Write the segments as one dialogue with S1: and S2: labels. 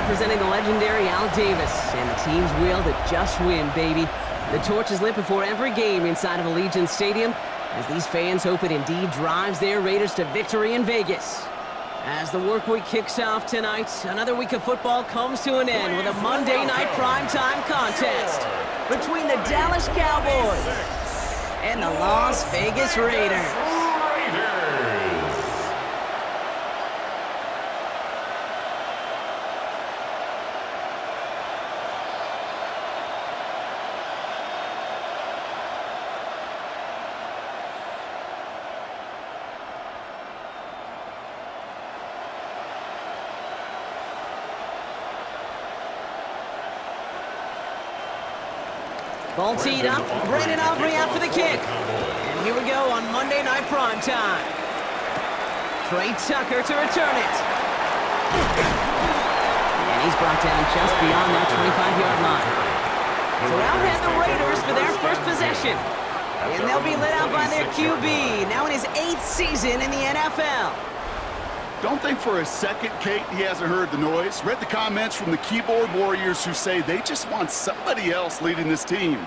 S1: representing the legendary Al Davis, and the team's will to just win, baby. The torch is lit before every game inside of Allegiant Stadium, as these fans hope it indeed drives their Raiders to victory in Vegas. As the work week kicks off tonight, another week of football comes to an end with a Monday night primetime contest between the Dallas Cowboys and the Las Vegas Raiders. Ball teed up, Brandon Aubrey out for the kick. And here we go on Monday Night Primetime. Trey Tucker to return it. And he's brought down just beyond that 25-yard line. So out head the Raiders for their first possession. And they'll be led out by their QB, now in his 8th season in the NFL.
S2: Don't think for a second, Kate, he hasn't heard the noise. Read the comments from the keyboard warriors who say they just want somebody else leading this team.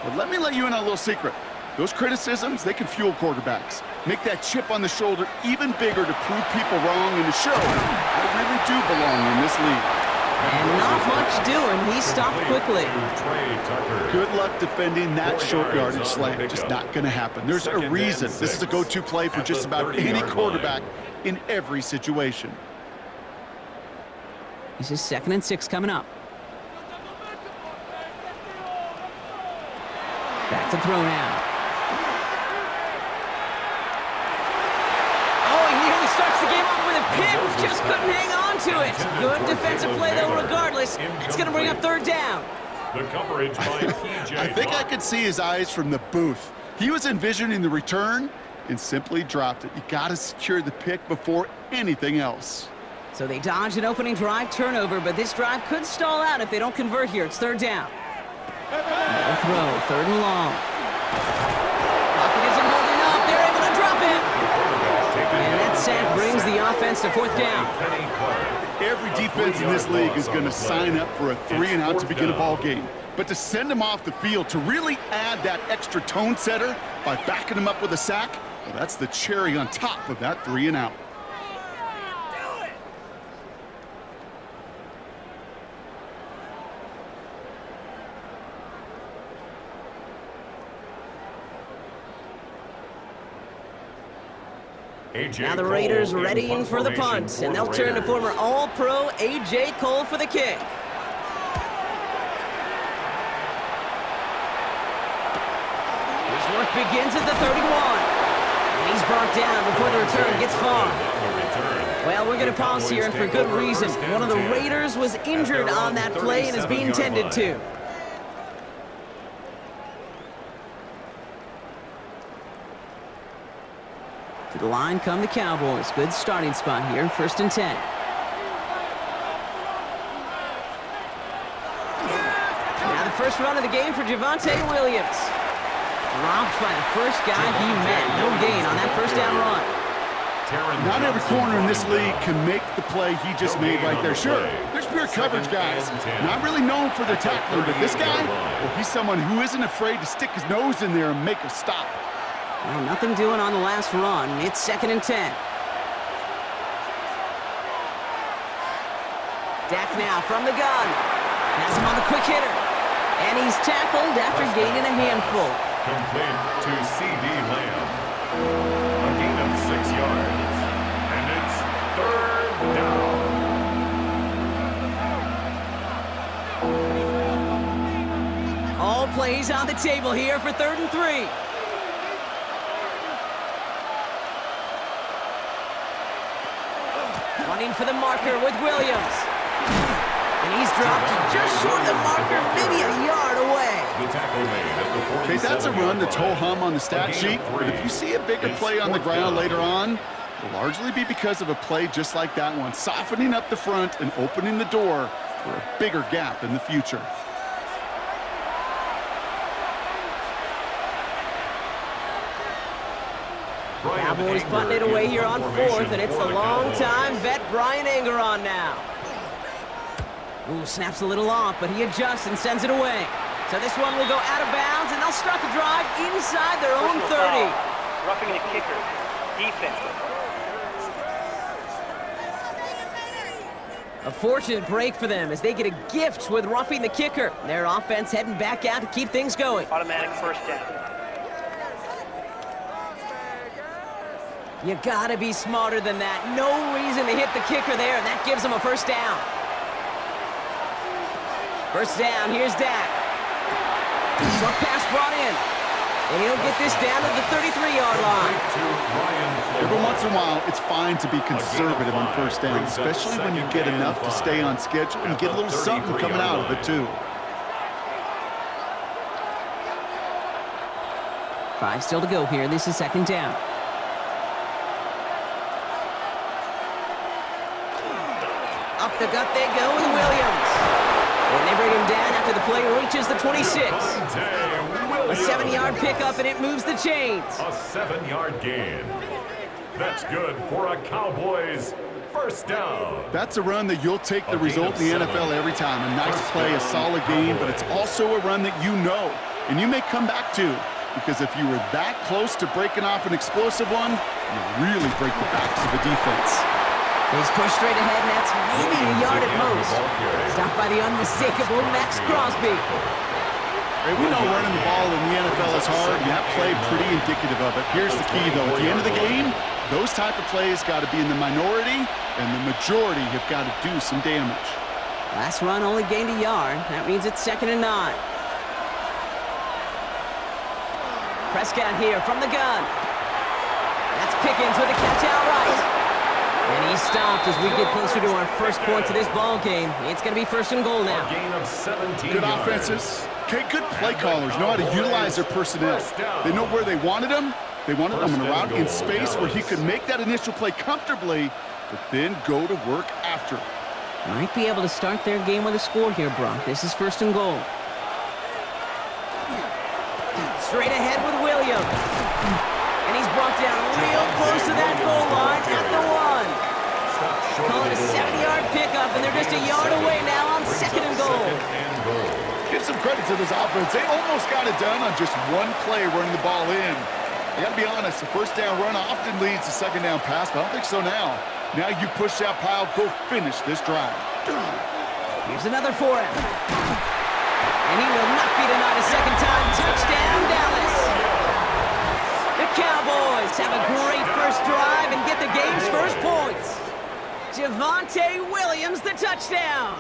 S2: But let me let you in on a little secret. Those criticisms, they can fuel quarterbacks. Make that chip on the shoulder even bigger to prove people wrong and to show I really do belong in this league.
S1: And not much doing. He stopped quickly.
S2: Good luck defending that short yardage slant. Just not going to happen. There's a reason. This is a go-to play for just about any quarterback in every situation.
S1: This is 2nd and 6 coming up. Back to throw now. Oh, he nearly starts the game off with a pick. Just couldn't hang on to it. Good defensive play, though, regardless. It's going to bring up 3rd down.
S3: The coverage by TJ.
S2: I think I could see his eyes from the booth. He was envisioning the return and simply dropped it. You got to secure the pick before anything else.
S1: So they dodged an opening drive turnover, but this drive could stall out if they don't convert here. It's 3rd down. No throw, 3rd and long. Pocket isn't holding up. They're able to drop it. And that sack brings the offense to 4th down.
S2: Every defense in this league is going to sign up for a 3-and-out to begin a ball game. But to send him off the field, to really add that extra tone setter by backing him up with a sack, well, that's the cherry on top of that 3-and-out.
S1: Now the Raiders readying for the punt, and they'll turn to former All-Pro A.J. Cole for the kick. His work begins at the 31. And he's brought down before the return gets far. Well, we're going to pause here, and for good reason. One of the Raiders was injured on that play and is being tended to. To the line come the Cowboys. Good starting spot here, 1st and 10. Now the first run of the game for Javonte Williams. Dropped by the first guy he met. No gain on that 1st down run.
S2: Not every corner in this league can make the play he just made right there. Sure, there's pure coverage guys. Not really known for their tackling, but this guy, well, he's someone who isn't afraid to stick his nose in there and make a stop.
S1: Well, nothing doing on the last run. It's 2nd and 10. Dak now from the gun. Has him on the quick hitter. And he's tackled after gaining a handful.
S3: Complete to C.D. Lamb. A gain of 6 yards. And it's 3rd down.
S1: All plays on the table here for 3rd and 3. Running for the marker with Williams. And he's dropped just short of the marker, maybe a yard away.
S3: The tackle made at the 47.
S2: Okay, that's a run that's ho-hum on the stat sheet. But if you see a bigger play on the ground later on, it'll largely be because of a play just like that one, softening up the front and opening the door for a bigger gap in the future.
S1: Cowboys punting it away here on 4th, and it's the long-time vet Brian Anger on now. Ooh, snaps a little off, but he adjusts and sends it away. So this one will go out of bounds, and they'll start the drive inside their own 30.
S4: Roughing the kicker. Defense.
S1: A fortunate break for them as they get a gift with roughing the kicker. Their offense heading back out to keep things going.
S4: Automatic first down.
S1: You gotta be smarter than that. No reason to hit the kicker there, and that gives them a first down. First down, here's Dak. Short pass brought in. And he'll get this down to the 33-yard line.
S2: Every once in a while, it's fine to be conservative on first down, especially when you get enough to stay on schedule and get a little something coming out of it, too.
S1: 5 still to go here. This is second down. Up the gut they go with Williams. And they bring him down after the play reaches the 26. A 7-yard pickup, and it moves the chains.
S3: A 7-yard gain. That's good for a Cowboys first down.
S2: That's a run that you'll take the result in the NFL every time. A nice play, a solid game, but it's also a run that you know, and you may come back to, because if you were that close to breaking off an explosive one, you really break the backs of the defense.
S1: He's pushed straight ahead, and that's maybe a yard at most. Stopped by the unmistakable Max Crosby.
S2: Hey, we know running the ball in the NFL is hard, and that play pretty indicative of it. Here's the key, though. At the end of the game, those type of plays got to be in the minority, and the majority have got to do some damage.
S1: Last run only gained a yard. That means it's 2nd and 9. Prescott here from the gun. That's Pickens with a catch outright. And he's stopped as we get closer to our first points of this ball game. It's going to be 1st and goal now.
S3: A gain of 17
S2: Good
S3: yards.
S2: offenses. Okay, good play callers know how to utilize their personnel. They know where they wanted him. They wanted him in a route in space where he could make that initial play comfortably, but then go to work after.
S1: Might be able to start their game with a score here, Brock. This is 1st and goal. Straight ahead with Williams. And he's brought down real close to that goal line at the 1. Call it a 7-yard pickup, and they're just a yard away now on 2nd and goal.
S2: Give some credit to this offense. They almost got it done on just one play running the ball in. I got to be honest, the first down run often leads to second down pass, but I don't think so now. Now you push that pile, go finish this drive.
S1: Here's another for him. And he will not be denied a second time. Touchdown, Dallas. The Cowboys have a great first drive and get the game's first points. Javonte Williams, the touchdown.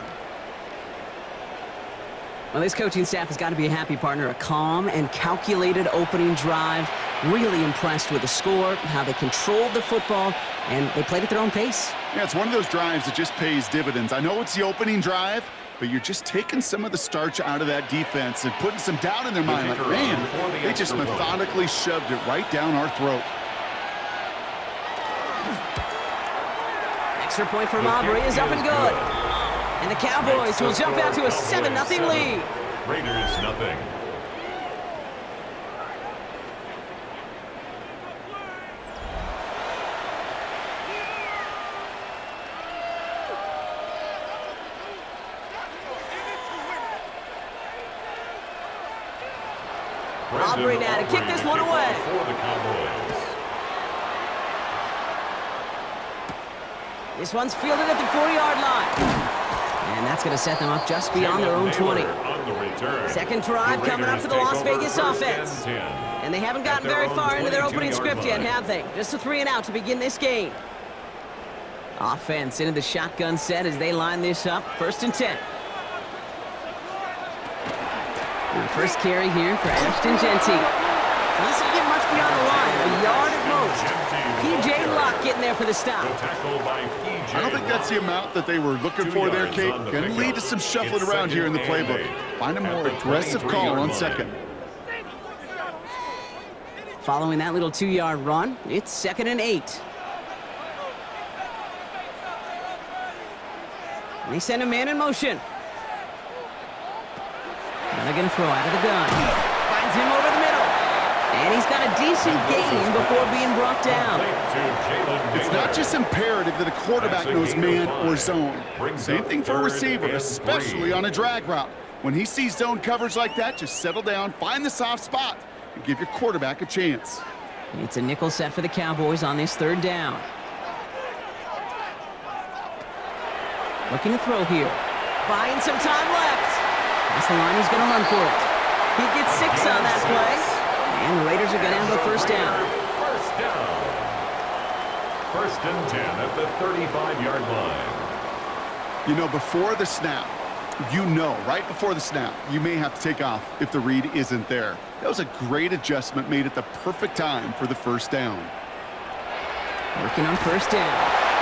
S1: Well, this coaching staff has got to be a happy partner. A calm and calculated opening drive. Really impressed with the score, how they controlled the football, and they played at their own pace.
S2: Yeah, it's one of those drives that just pays dividends. I know it's the opening drive, but you're just taking some of the starch out of that defense and putting some doubt in their mind. Like, man, they just methodically shoved it right down our throat.
S1: Extra point for Aubrey is up and good. And the Cowboys will jump out to a 7-0 lead.
S3: Raiders nothing.
S1: Aubrey now to kick this one away.
S3: For the Cowboys.
S1: This one's fielded at the 4-yard line. And that's going to set them up just beyond their own 20. Second drive coming up for the Las Vegas offense. And they haven't gotten very far into their opening script yet, have they? Just a 3-and-out to begin this game. Offense into the shotgun set as they line this up. 1st and 10. And the first carry here for Ashton Genty. Doesn't get much beyond the line, a yard at most. P.J. Locke getting there for the stop.
S2: I don't think that's the amount that they were looking for there, Kate. Going to lead to some shuffling around here in the playbook. Find a more aggressive call on second.
S1: Following that little 2-yard run, it's 2nd and 8. And they send a man in motion. Now they're going to throw out of the gun. Finds him over the middle. And he's got a decent gain before being brought down.
S2: It's not just imperative that a quarterback knows man or zone. Same thing for a receiver, especially on a drag route. When he sees zone coverage like that, just settle down, find the soft spot, and give your quarterback a chance.
S1: It's a nickel set for the Cowboys on this third down. Looking to throw here. Buying some time left. That's the line, he's going to run for it. He gets 6 on that play. And the Raiders are going to have a first down.
S3: First down. First and 10 at the 35-yard line.
S2: You know, before the snap, right before the snap, you may have to take off if the read isn't there. That was a great adjustment made at the perfect time for the first down.
S1: Working on first down.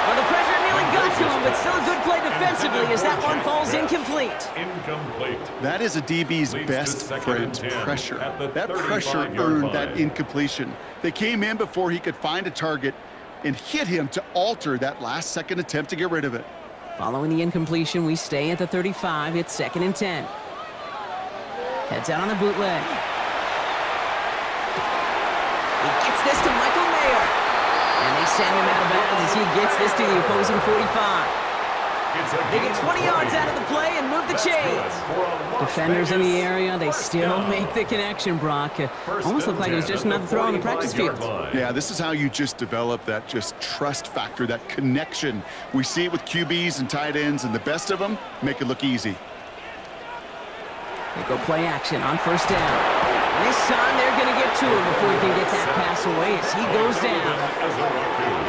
S1: Well, the pressure nearly got to him, but still a good play defensively as that one falls incomplete.
S3: Incomplete.
S2: That is a DB's best friend, pressure. That pressure earned that incompletion. They came in before he could find a target and hit him to alter that last-second attempt to get rid of it.
S1: Following the incompletion, we stay at the 35. It's 2nd and 10. Heads out on the bootleg. He gets this to Michael Mayer. And they send him out of bounds as he gets this to the opposing 45. They get 20 yards out of the play and move the chains. Defenders in the area, they still make the connection, Brock. Almost looked like it was just another throw on the practice field.
S2: Yeah, this is how you just develop that just trust factor, that connection. We see it with QBs and tight ends, and the best of them make it look easy.
S1: They go play action on first down. And this time they're going to get to him before he can get that pass away as he goes down.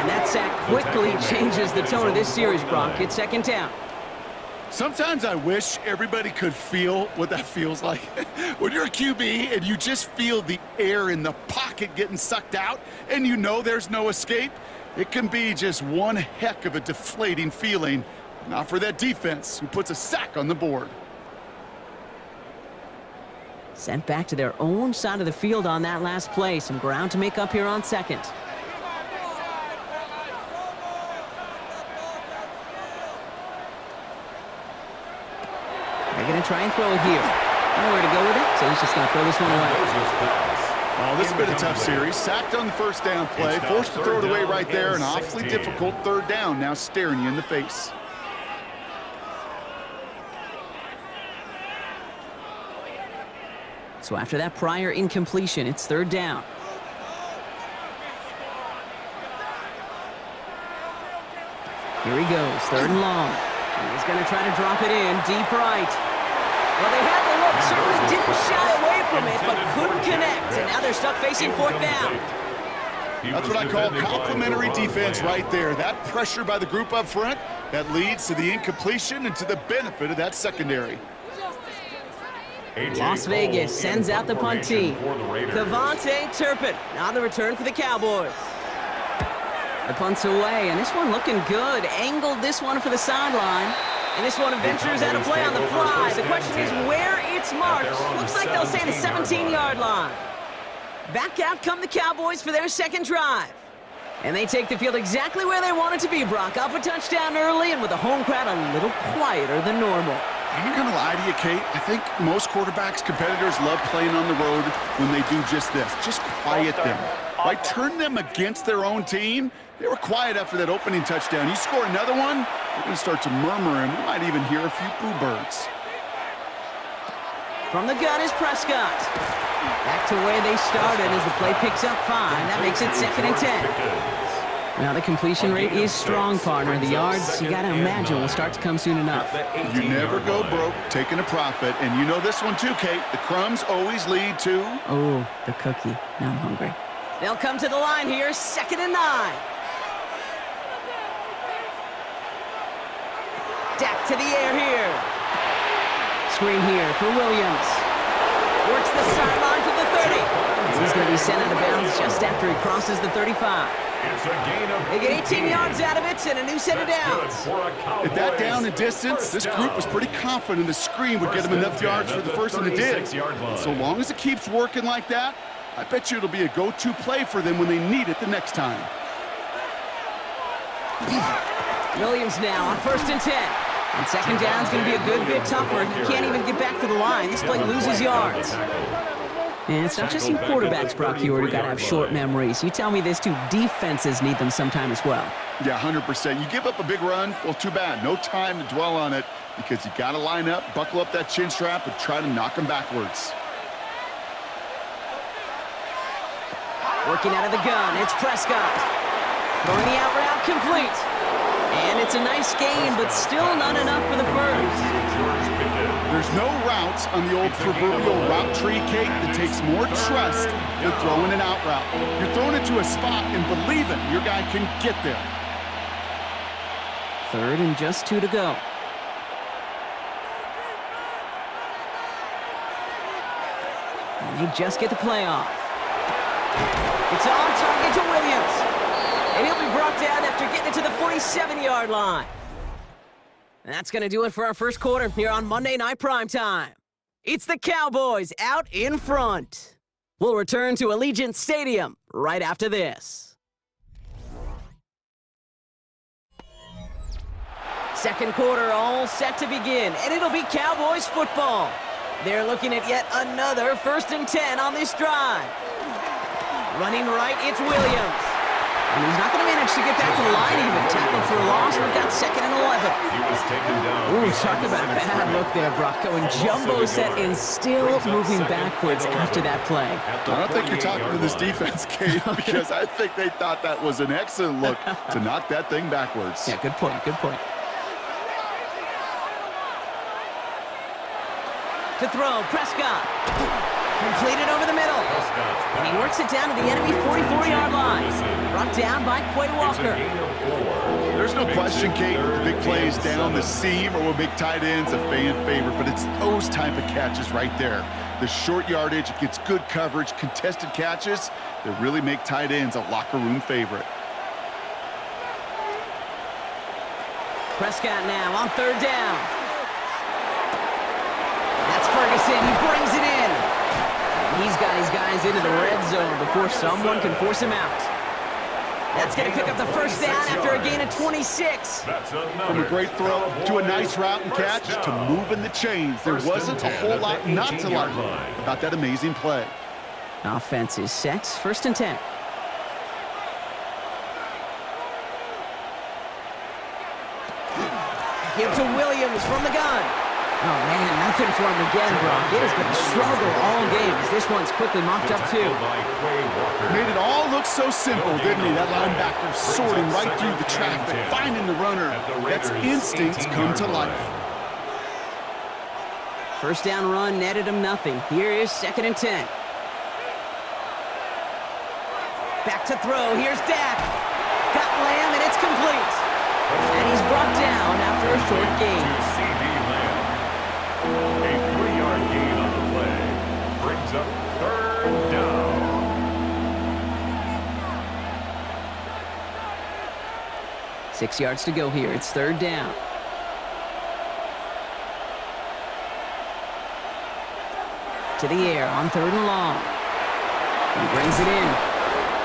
S1: And that sack quickly changes the tone of this series, Brock. It's 2nd down.
S2: Sometimes I wish everybody could feel what that feels like. When you're a QB and you just feel the air in the pocket getting sucked out and you know there's no escape, it can be just one heck of a deflating feeling. Not for that defense who puts a sack on the board.
S1: Sent back to their own side of the field on that last play. Some ground to make up here on 2nd. They're going to try and throw it here. Nowhere to go with it, so he's just going to throw this one away.
S2: Oh, this has been a tough series. Sacked on the first down play, forced to throw it away right there. An awfully difficult third down now staring you in the face.
S1: So after that prior incompletion, it's 3rd down. Here he goes, 3rd and long. He's going to try to drop it in, deep right. Well, they had the look, certainly didn't shy away from it, but couldn't connect. And now they're stuck facing 4th down.
S2: That's what I call complimentary defense right there. That pressure by the group up front, that leads to the incompletion and to the benefit of that secondary.
S1: Las Vegas sends out the punt team. Devontae Turpin on the return for the Cowboys. The punt's away, and this one looking good. Angled this one for the sideline. And this one ventures out of play on the fly. The question is where it's marked. Looks like they'll say the 17-yard line. Back out come the Cowboys for their 2nd drive. And they take the field exactly where they want it to be, Brock. Up a touchdown early, and with the home crowd a little quieter than normal.
S2: I'm not going to lie to you, Kate. I think most quarterbacks, competitors love playing on the road when they do just this. Just quiet them. By turning them against their own team, they were quiet after that opening touchdown. You score another one, they're going to start to murmur, and we might even hear a few boo birds.
S1: From the gun is Prescott. Back to where they started as the play picks up 5. That makes it 2nd and 10. Now the completion rate is strong, partner. The yards, you got to imagine, will start to come soon enough.
S2: You never go broke taking a profit, and you know this one too, Kate. The crumbs always lead to...
S1: Oh, the cookie. Now I'm hungry. They'll come to the line here, 2nd and 9. Dak to the air here. Screen here for Williams. Works the sideline to the 30. And he's going to be sent out of bounds just after he crosses the 35.
S3: It's a gain of
S1: They get 18 yards out of it and a new set of downs.
S2: At that down and distance, this group was pretty confident the screen would get them enough yards for the first, and it did. So long as it keeps working like that, I bet you it'll be a go-to play for them when they need it the next time.
S1: Williams now on 1st and 10. And 2nd down's going to be a good bit tougher. He can't even get back to the line. This play loses yards. And it's not just you quarterbacks, Brock Hewitt, who got to have short memories. You tell me this too, defenses need them sometime as well.
S2: Yeah, 100%. You give up a big run, well, too bad. No time to dwell on it because you got to line up, buckle up that chin strap, and try to knock them backwards.
S1: Working out of the gun, it's Prescott. Throwing the out route complete. And it's a nice gain, but still not enough for the first.
S2: There's no routes on the old proverbial route tree, Kate, that takes more trust than throwing an out route. You're throwing it to a spot and believing your guy can get there.
S1: 3rd and just 2 to go. And they just get the play off. It's on target to Williams. And he'll be brought down after getting it to the 47-yard line. And that's going to do it for our first quarter here on Monday Night Primetime. It's the Cowboys out in front. We'll return to Allegiant Stadium right after this. Second quarter all set to begin, and it'll be Cowboys football. They're looking at yet another 1st and 10 on this drive. Running right, it's Williams. And he's not going to manage to get back to the line even. Tackled for a loss. We've got 2nd and 11.
S3: He was taken down.
S1: Ooh, talk about a bad look there, Brock. Going jumbo set and still moving backwards after that play.
S2: I don't think you're talking to this defense, Kate, because I think they thought that was an excellent look to knock that thing backwards.
S1: Yeah, good point, good point. To throw, Prescott. Completed over the middle. And he works it down to the enemy 44-yard line. Brought down by Quay Walker.
S2: There's no question, Kate, that the big plays down the seam or with big tight ends a fan favorite, but it's those type of catches right there. The short yardage, it gets good coverage, contested catches that really make tight ends a locker room favorite.
S1: Prescott now on 3rd down. That's Ferguson. He brings it in. He's got his guys into the red zone before someone can force him out. That's going to pick up the 1st down after a gain of 26.
S2: From a great throw to a nice route and catch to moving the chains. There wasn't a whole lot not to like about that amazing play.
S1: Offense is set. 1st and 10. Give to Williams from the gun. Oh, man, nothing for him again, Brock. It has been a struggle all game as this one's quickly mopped up, too.
S2: Made it all look so simple, didn't he? That linebacker sorting right through the traffic, finding the runner. That's instincts come to life.
S1: 1st down run netted him nothing. Here is 2nd and 10. Back to throw. Here's Dak. Got Lamb, and it's complete. And he's brought down after a short gain.
S3: A 3-yard gain on the play brings up 3rd down.
S1: Six yards to go here. It's 3rd down. To the air on 3rd and long. He brings it in.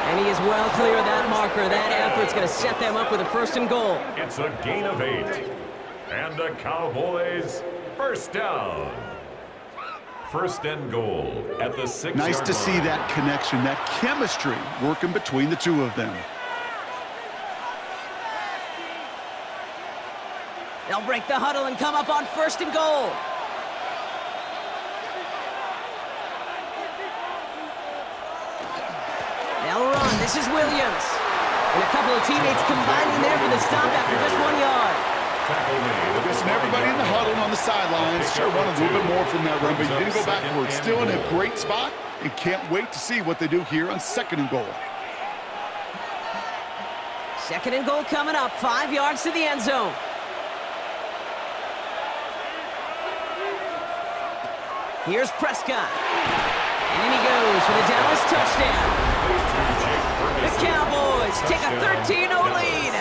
S1: And he is well clear of that marker. That effort's going to set them up with a 1st and goal.
S3: It's a gain of 8. And the Cowboys 1st down. 1st and goal at the 6-yard line.
S2: Nice to see that connection, that chemistry working between the two of them.
S1: They'll break the huddle and come up on 1st and goal. They'll run. This is Williams. And a couple of teammates combining there for the stop after just 1 yard.
S2: Listen, everybody in the huddle on the sidelines sure wanted a little bit more from that run, but you didn't go backwards. Still in a great spot and can't wait to see what they do here on 2nd and goal.
S1: 2nd and goal coming up. 5 yards to the end zone. Here's Prescott. And in he goes for the Dallas touchdown. The Cowboys take a 13-0 lead.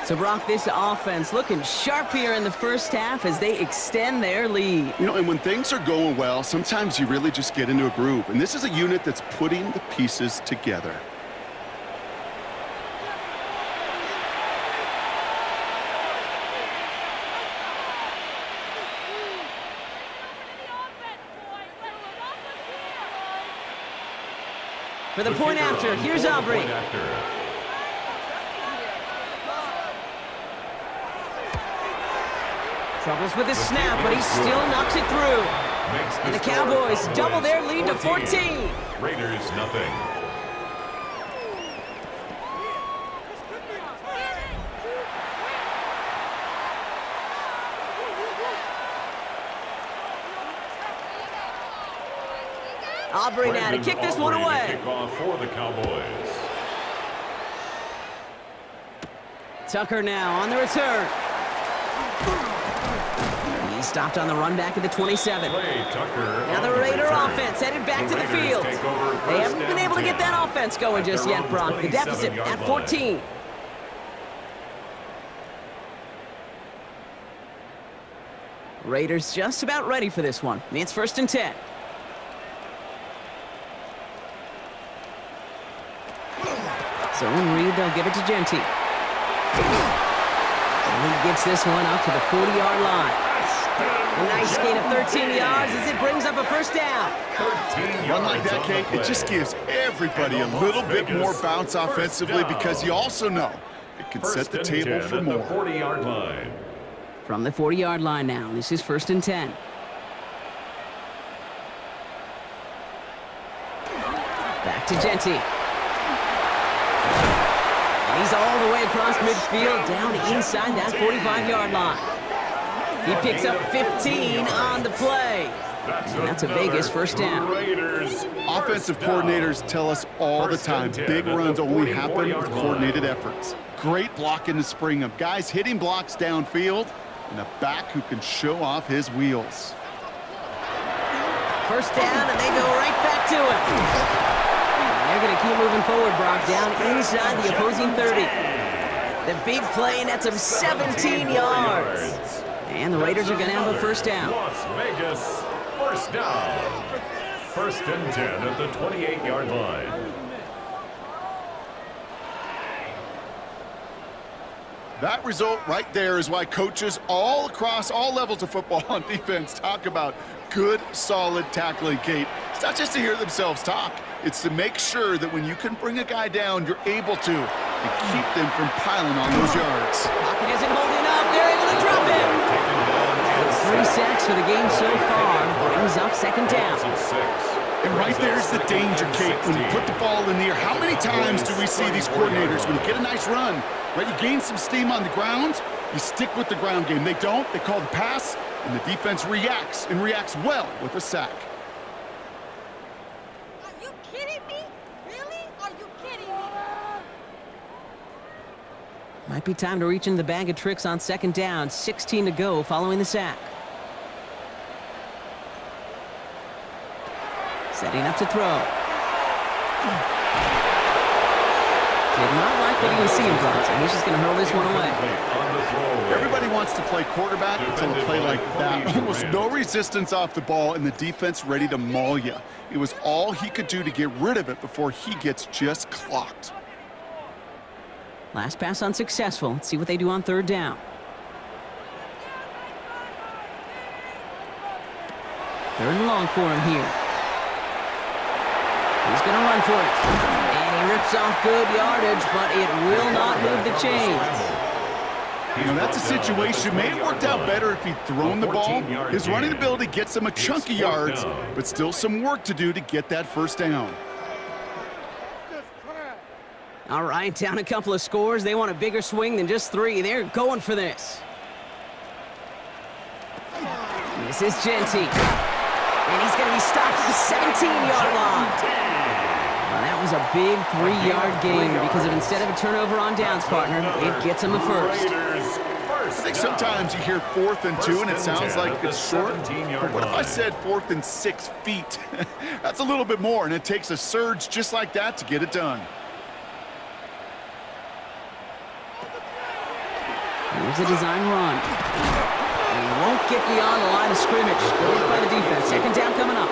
S1: So, Brock, this offense looking sharp here in the 1st half as they extend their lead.
S2: You know, and when things are going well, sometimes you really just get into a groove. And this is a unit that's putting the pieces together.
S1: For the point after, here's Aubrey. Troubles with the snap, but he still knocks it through. And the Cowboys double their lead to 14.
S3: Raiders nothing.
S1: Aubrey now to kick this one away.
S3: Kickoff for the Cowboys.
S1: Tucker now on the return. He stopped on the run back at the 27. Now the Raider offense headed back to the field. They haven't been able to get that offense going just yet, Brock. The deficit at 14. Raiders just about ready for this one. It's 1st and 10. Zone read, they'll give it to Genty. And he gets this one up to the 40-yard line. A nice gain of 13 yards as it brings up a 1st down.
S2: Run like that, Kate, it just gives everybody a little bit more bounce offensively because you also know it can set the table for more.
S3: 40-yard line.
S1: From the 40-yard line now, this is 1st and 10. Back to Genty. He's all the way across midfield, down inside that 45-yard line. He picks up 15 on the play. And that's a Vegas 1st down.
S2: Offensive coordinators tell us all the time, big runs only happen with coordinated efforts. Great block in the spring of guys hitting blocks downfield, and a back who can show off his wheels.
S1: 1st down, and they go right back to it. They're going to keep moving forward, Brock, down inside the opposing 30. The big play, and that's of 17 yards. And the Raiders are going to have a 1st down.
S3: Las Vegas, 1st down. 1st and 10 at the 28-yard line.
S2: That result right there is why coaches all across all levels of football on defense talk about good, solid tackling, Kate. It's not just to hear themselves talk. It's to make sure that when you can bring a guy down, you're able to and keep them from piling on those yards.
S1: Pocket isn't holding up. They're able to drop him. It's 3 sacks for the game so far. Brings up 2nd down.
S2: And right there's the danger, Kate, when you put the ball in the air. How many times do we see these coordinators, when you get a nice run, right, you gain some steam on the ground, you stick with the ground game. They don't. They call the pass, and the defense reacts, and reacts well with a sack.
S5: Are you kidding me? Really? Are you kidding me?
S1: Might be time to reach into the bag of tricks on 2nd down. 16 to go following the sack. Setting up to throw. Did not like what he was seeing, Bronson. He's just going to hurl this one away.
S2: Everybody wants to play quarterback until a play like that. Almost no resistance off the ball, and the defense ready to maul you. It was all he could do to get rid of it before he gets just clocked.
S1: Last pass unsuccessful. Let's see what they do on 3rd down. 3rd and long for him here. He's going to run for it. And he rips off good yardage, but it will not move the chains.
S2: You know, that's a situation. May have worked out better if he'd thrown the ball. His running ability gets him a chunk of yards, but still some work to do to get that 1st down.
S1: All right, down a couple of scores. They want a bigger swing than just 3. They're going for this. This is Genty. And he's going to be stopped at the 17-yard line. Well, that was a big 3-yard gain because of instead of a turnover on downs, partner, it gets him a 1st.
S2: I think sometimes you hear 4th and 2 and it sounds like it's short. But what if I said 4th and 6 feet? That's a little bit more, and it takes a surge just like that to get it done.
S1: Here's a design run. And he won't get beyond the line of scrimmage. Good by the defense. 2nd down coming up.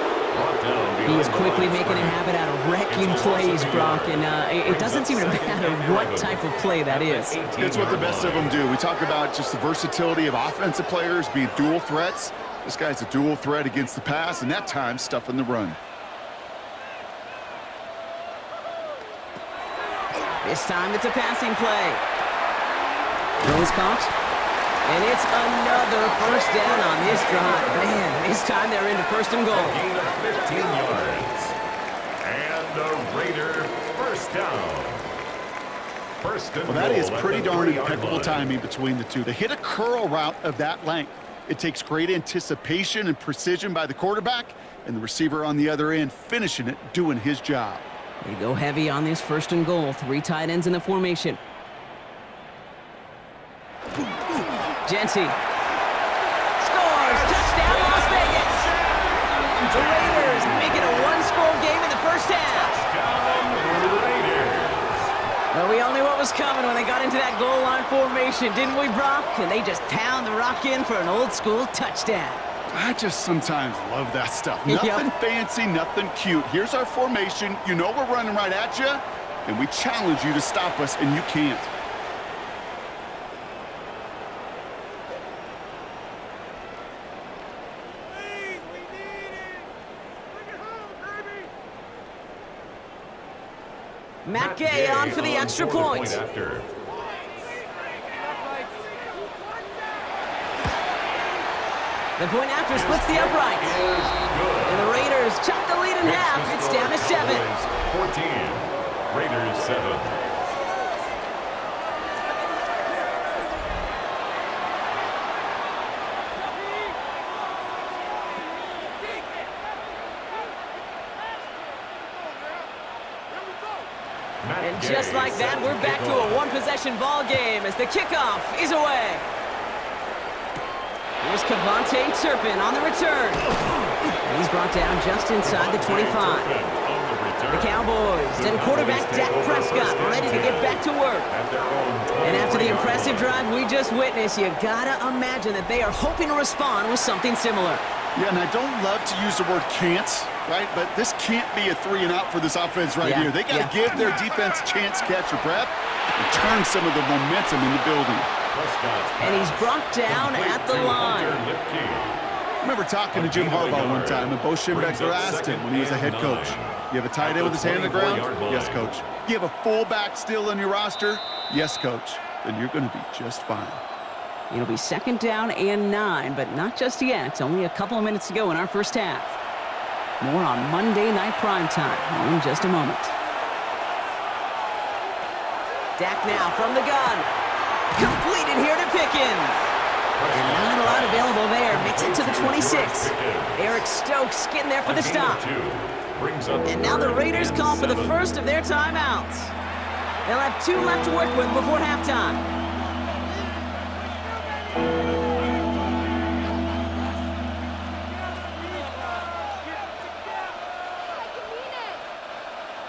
S1: He is quickly making a habit out of wrecking plays, Brock, and it doesn't seem to matter what type of play that is.
S2: It's what the best of them do. We talk about just the versatility of offensive players being dual threats. This guy's a dual threat against the pass, and that time stuffing the run.
S1: This time it's a passing play. Throw is caught. And it's another first down on this drive. Man, this time they're into first and goal.
S3: A gain of 15 yards. And the Raider first down. First and
S2: Well, that
S3: goal
S2: is
S3: at
S2: pretty
S3: the
S2: darn
S3: 3-yard
S2: impeccable
S3: line.
S2: timing between the two. They hit a curl route of that length. It takes great anticipation and precision by the quarterback, and the receiver on the other end finishing it, doing his job.
S1: They go heavy on this first and goal. 3 tight ends in the formation. Jency scores! Touchdown, Las Vegas! The Raiders make it a one-score game in the first half.
S3: Touchdown, Raiders.
S1: Well, we all knew what was coming when they got into that goal line formation, didn't we, Brock? And they just pound the rock in for an old-school touchdown.
S2: I just sometimes love that stuff.
S1: Yep.
S2: Nothing fancy, nothing cute. Here's our formation. You know we're running right at you, and we challenge you to stop us, and you can't.
S1: Matt Gay on for the extra point.
S3: After.
S1: The point after splits the uprights. And the Raiders chop the lead in half. It's down to 7.
S3: 14. Raiders 7.
S1: And just like that, we're back to a one-possession ball game as the kickoff is away. Here's Cavante Turpin on the return. And he's brought down just inside the 25. The Cowboys and quarterback Dak Prescott ready to get back to work. And after the impressive drive we just witnessed, you gotta imagine that they are hoping to respond with something similar.
S2: Yeah, and I don't love to use the word can't, right? But this can't be a 3-and-out for this offense right here. They got to give their defense a chance to catch their breath and turn some of the momentum in the building.
S1: And he's brought down at the line.
S2: I remember talking to Jim Harbaugh one time, and Bo Schembechler asked him when he was a head coach, you have a tight end with his hand on the ground? Yes, coach. You have a fullback still on your roster? Yes, coach. Then you're going to be just fine.
S1: It'll be 2nd down and 9, but not just yet. It's only a couple of minutes to go in our first half. More on Monday Night Primetime in just a moment. Dak now from the gun. Completed here to Pickens. And not a lot available there. Makes it to the 26. Eric Stokes getting there for the stop. And now the Raiders call for the first of their timeouts. They'll have 2 left to work with before halftime.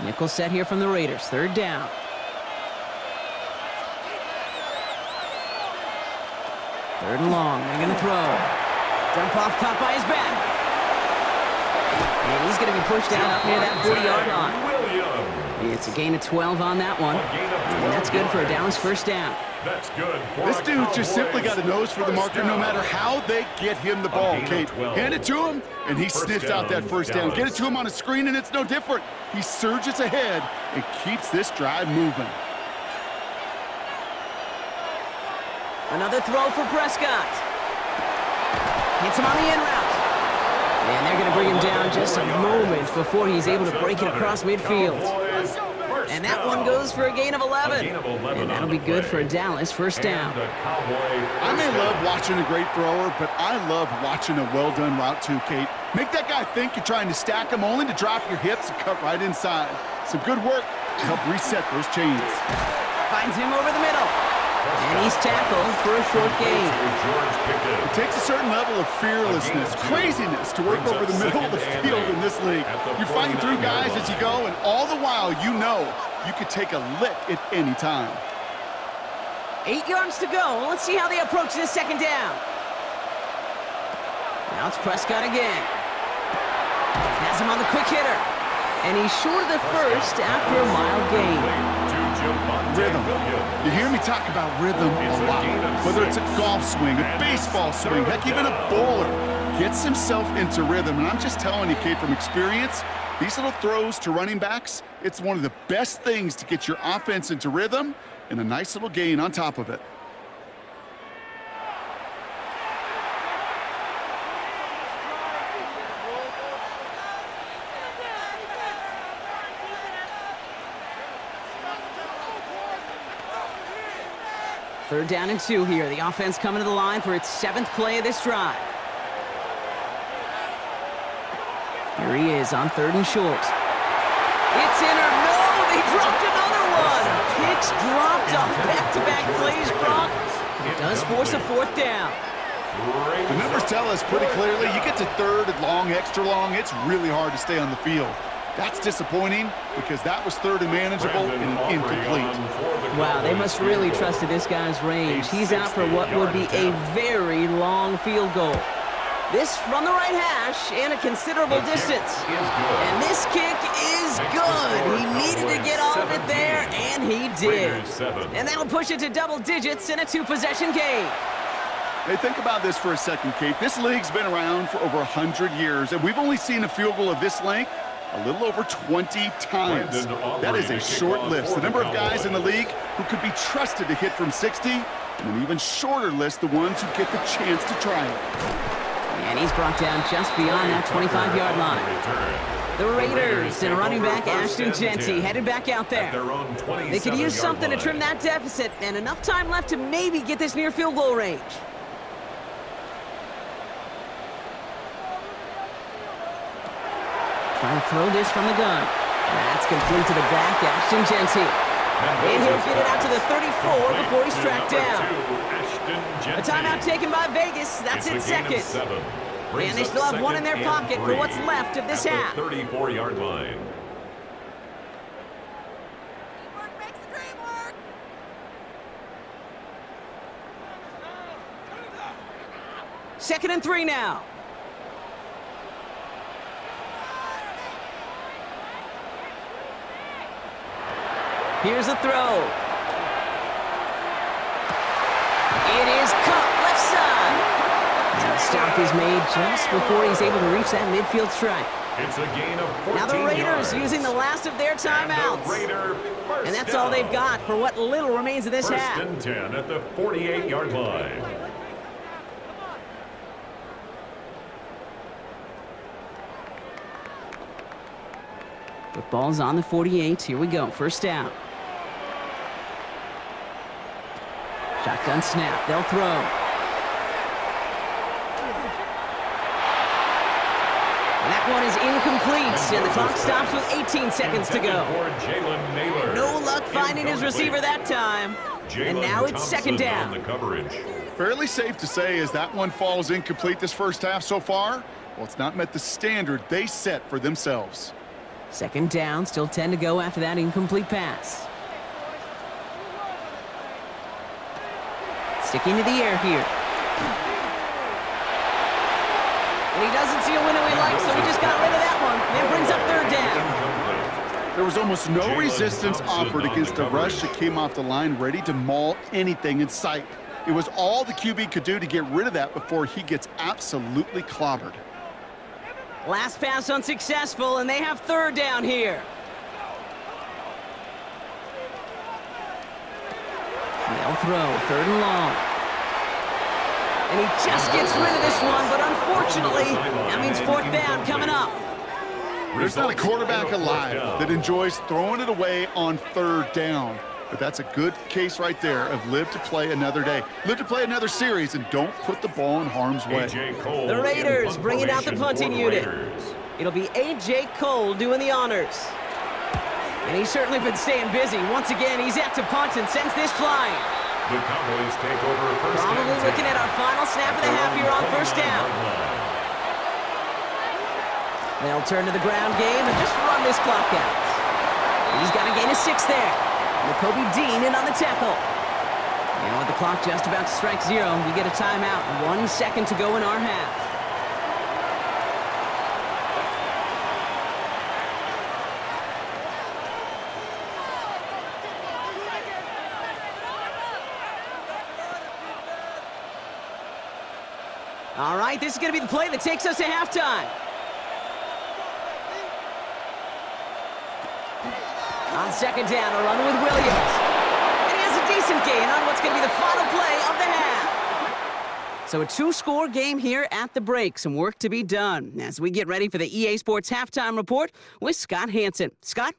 S1: Nickel set here from the Raiders. 3rd down. 3rd and long. They're going to throw. Dump off caught by his back. And he's going to be pushed out up near that 40-yard line. It's a gain of 12 on that one. And that's good for a Dallas first down.
S3: That's good.
S2: This dude just simply got a nose for the marker no matter how they get him the ball, Kate. Hand it to him, and he sniffs out that first down. Get it to him on a screen, and it's no different. He surges ahead and keeps this drive moving.
S1: Another throw for Prescott. Hits him on the in route. And they're going to bring him down just a moment before he's able to break it across midfield. And that one goes for a gain of 11. And that'll be good for a Dallas first down.
S2: I may love watching a great thrower, but I love watching a well-done route too, Kate. Make that guy think you're trying to stack him only to drop your hips and cut right inside. Some good work to help reset those chains.
S1: Finds him over the middle. And he's tackled for a short gain.
S2: It takes a certain level of fearlessness, craziness to work over the middle of the field in this league. You're fighting through guys as you go, and all the while you know you could take a lick at any time.
S1: 8 yards to go. Let's see how they approach this 2nd down. Now it's Prescott again. Has him on the quick hitter. And he's short of the first after a mild gain.
S2: Rhythm. You hear me talk about rhythm a lot. Whether it's a golf swing, a baseball swing, heck, even a bowler gets himself into rhythm. And I'm just telling you, Kate, from experience, These little throws to running backs, it's one of the best things to get your offense into rhythm and a nice little gain on top of it.
S1: Third down and 2 here. The offense coming to the line for its 7th play of this drive. Here he is on 3rd and short. It's in or no, they dropped another one. Picks dropped on back-to-back plays, Brock. It does force a 4th down.
S2: The numbers tell us pretty clearly, you get to 3rd and long, extra long, it's really hard to stay on the field. That's disappointing because that was 3rd and manageable and incomplete.
S1: Wow, they must really trust in this guy's range. He's out for what would be a very long field goal. This from the right hash and a considerable distance. And this kick is good. He needed to get all of it there, and he did. And that'll push it to double digits in a 2-possession game.
S2: Hey, think about this for a second, Kate. This league's been around for over 100 years, and we've only seen a field goal of this length a little over 20 times. That is a short list. The number of guys in the league who could be trusted to hit from 60, and an even shorter list the ones who get the chance to try it.
S1: And he's brought down just beyond that 25-yard line. The Raiders and running back Ashton Genty headed back out there. They could use something to trim that deficit, and enough time left to maybe get this near field goal range. Trying to throw this from the gun. That's complete to the back, Ashton Genty. And he'll get it out to the 34 before he's tracked down. A timeout taken by Vegas. That's its 2nd. And they still have one in their pocket for what's left of this half.
S3: 34-yard line.
S5: Teamwork makes the dream work.
S1: 2nd and 3 now. Here's a throw. It is caught left side. And the stop is made just before he's able to reach that midfield strike.
S3: It's a gain of 14
S1: Now the Raiders
S3: yards.
S1: using the last of their timeouts. And that's all they've got for what little remains of this half.
S3: 1st and 10 at the 48-yard line.
S1: Football's on the 48. Here we go. 1st down. Shotgun snap. They'll throw. And that one is incomplete. And the clock stops with 18 seconds to go. No luck finding his receiver that time. And now it's 2nd down.
S2: Fairly safe to say as that one falls incomplete this first half so far, well, it's not met the standard they set for themselves.
S1: 2nd down, still 10 to go after that incomplete pass. Sticking to the air here. And he doesn't see a window he likes, so he just got rid of that one. And brings up 3rd down.
S2: There was almost no resistance offered against a rush that came off the line ready to maul anything in sight. It was all the QB could do to get rid of that before he gets absolutely clobbered.
S1: Last pass unsuccessful, and they have 3rd down here. They'll throw 3rd and long. And he just gets rid of this one, but unfortunately, that means 4th down coming up.
S2: There's not a quarterback alive that enjoys throwing it away on 3rd down. But that's a good case right there of live to play another day. Live to play another series and don't put the ball in harm's way.
S1: The Raiders bringing out the punting unit. It'll be A.J. Cole doing the honors. And he's certainly been staying busy. Once again, he's at to punt and sends this flying.
S3: The Cowboys take over 1st
S1: Probably
S3: and 10
S1: looking at our final snap of the half here on 1st down. They'll turn to the ground game and just run this clock out. He's got a gain of 6 there. Kobe Dean in on the tackle. And with the clock just about to strike 0, we get a timeout. 1 second to go in our half. All right, this is going to be the play that takes us to halftime. On second down, a run with Williams. And he has a decent gain on what's going to be the final play of the half. So a two-score game here at the break. Some work to be done as we get ready for the EA Sports Halftime Report with Scott Hansen. Scott?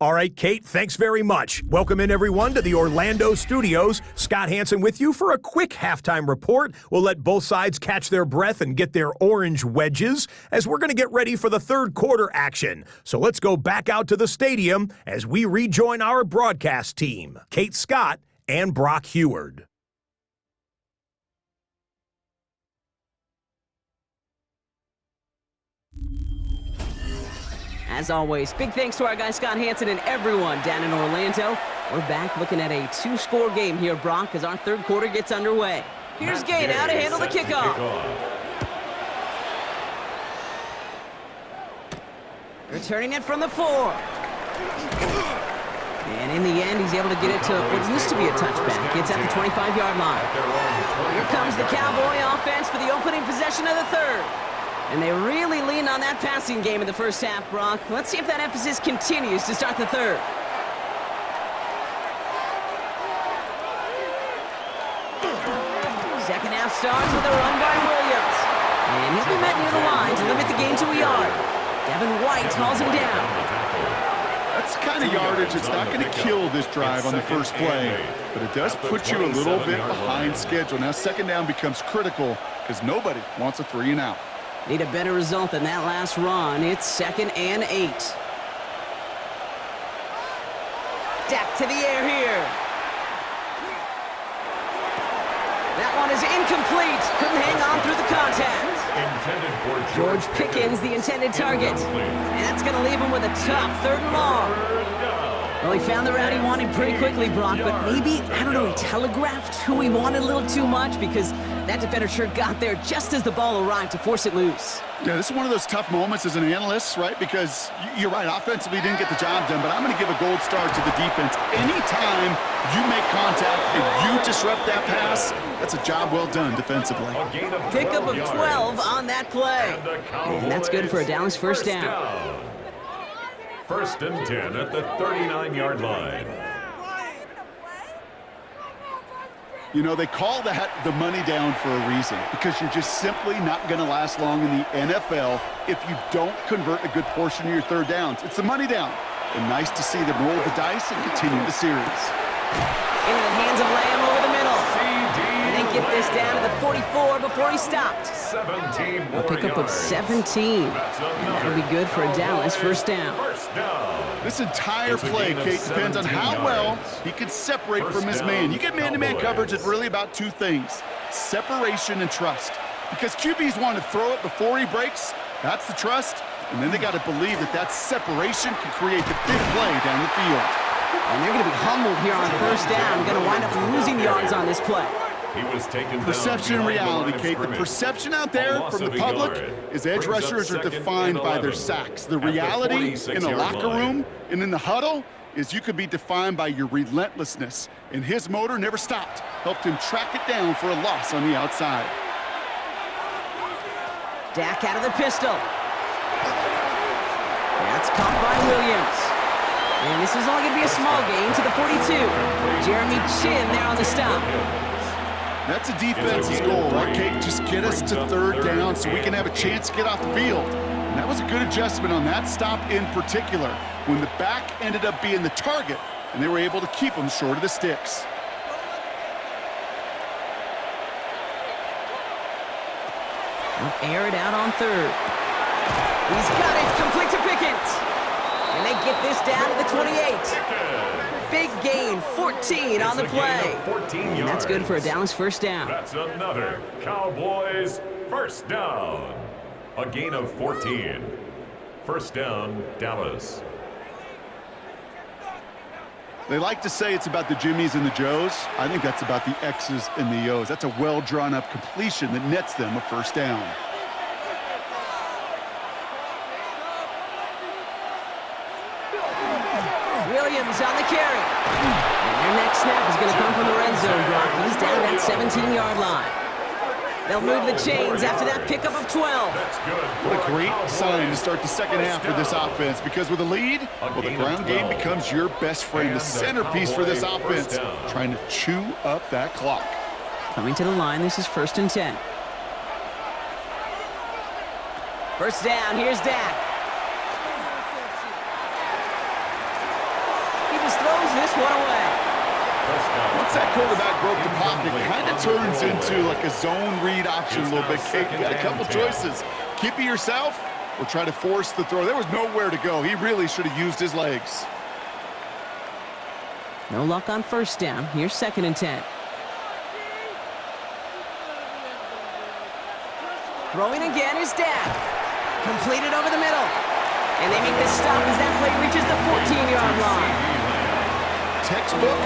S6: All right, Kate, thanks very much. Welcome in, everyone, to the Orlando studios. Scott Hansen with you for a quick halftime report. We'll let both sides catch their breath and get their orange wedges as we're going to get ready for the third quarter action. So let's go back out to the stadium as we rejoin our broadcast team, Kate Scott and Brock Heward.
S1: As always, big thanks to our guy Scott Hansen and everyone down in Orlando. We're back looking at a two-score game here, Brock, as our third quarter gets underway. Here's Gay now to handle the kickoff. Returning it from the 4. And in the end, he's able to get it to what used to be a touchback. It's at the 25-yard line. Here comes the Cowboy offense for the opening possession of the third. And they really leaned on that passing game in the first half, Brock. Let's see if that emphasis continues to start the third. Second half starts with a run by Williams. And he'll be met near the line to limit the gain to a yard. Devin White hauls him down.
S2: That's the kind of yardage that's not going to kill this drive on the first play, but it does put you a little bit behind schedule. Now second down becomes critical because nobody wants a 3 and out.
S1: Need a better result than that last run. It's 2nd and 8. Dak to the air here. That one is incomplete. Couldn't hang on through the contact. George Pickens, the intended target. And that's going to leave him with a tough 3rd and long. Well, he found the route he wanted pretty quickly, Brock, but maybe, I don't know, he telegraphed who he wanted a little too much because that defender sure got there just as the ball arrived to force it loose.
S2: Yeah, this is one of those tough moments as an analyst, right? Because you're right, offensively didn't get the job done, but I'm going to give a gold star to the defense. Anytime you make contact and you disrupt that pass, that's a job well done defensively.
S1: Pickup of 12 on that play. And that's good for a Dallas first down.
S3: 1st and 10 at the 39-yard line.
S2: You know, they call that the money down for a reason, because you're just simply not going to last long in the NFL if you don't convert a good portion of your third downs. It's the money down. And nice to see them roll the dice and continue the series.
S1: Into the hands of Lamb over the middle. And they get this down to the 44 before he stopped.
S3: 17
S1: A pickup of 17. And that'll be good for a Dallas first down.
S2: This entire play, Kate, depends on how well he can separate from his man. You get man-to-man coverage, it's really about two things: separation and trust. Because QBs want to throw it before he breaks, that's the trust, and then they got to believe that that separation can create the big play down the field.
S1: And they're going to be humbled here on first down, going to wind up losing yards on this play.
S3: He was taken
S2: perception and reality, Kate. The perception out there from the public is edge rushers are defined by their sacks. The reality in the locker room and in the huddle is you could be defined by your relentlessness. And his motor never stopped. Helped him track it down for a loss on the outside.
S1: Dak out of the pistol. That's caught by Williams. And this is only going to be a small gain to the 42. Jeremy Chin there on the stop.
S2: That's a defense's goal, right, Kate? Just get us to third down so we can have a chance to get off the field. And that was a good adjustment on that stop in particular, when the back ended up being the target, and they were able to keep him short of the sticks.
S1: He'll air it out on third. He's got it. It's complete to Pickens. And they get this down to the 28. Big gain, 14 on the play. And that's good for a Dallas first down.
S3: That's another Cowboys first down. A gain of 14. First down, Dallas.
S2: They like to say it's about the Jimmies and the Joes. I think that's about the X's and the O's. That's a well-drawn-up completion that nets them a first down.
S1: Williams on the carry. And their next snap is going to come from the red zone, Brock. He's down at 17-yard line. They'll move the chains after that pickup of 12.
S3: That's good.
S2: What a great sign to start the second half for this offense, because with a lead, well, the ground game becomes your best friend, the centerpiece for this offense, trying to chew up that clock.
S1: Coming to the line, this is 1st and 10. First down, here's Dak. He just throws this one away.
S2: Once that quarterback broke the pocket, kind of turns into like a zone read option a little bit. Kate, you got a couple choices. Keep it yourself or try to force the throw. There was nowhere to go. He really should have used his legs.
S1: No luck on first down. Here's 2nd and 10. Throwing again is Dak. Completed over the middle. And they make the stop as that play reaches the 14-yard line.
S2: Textbook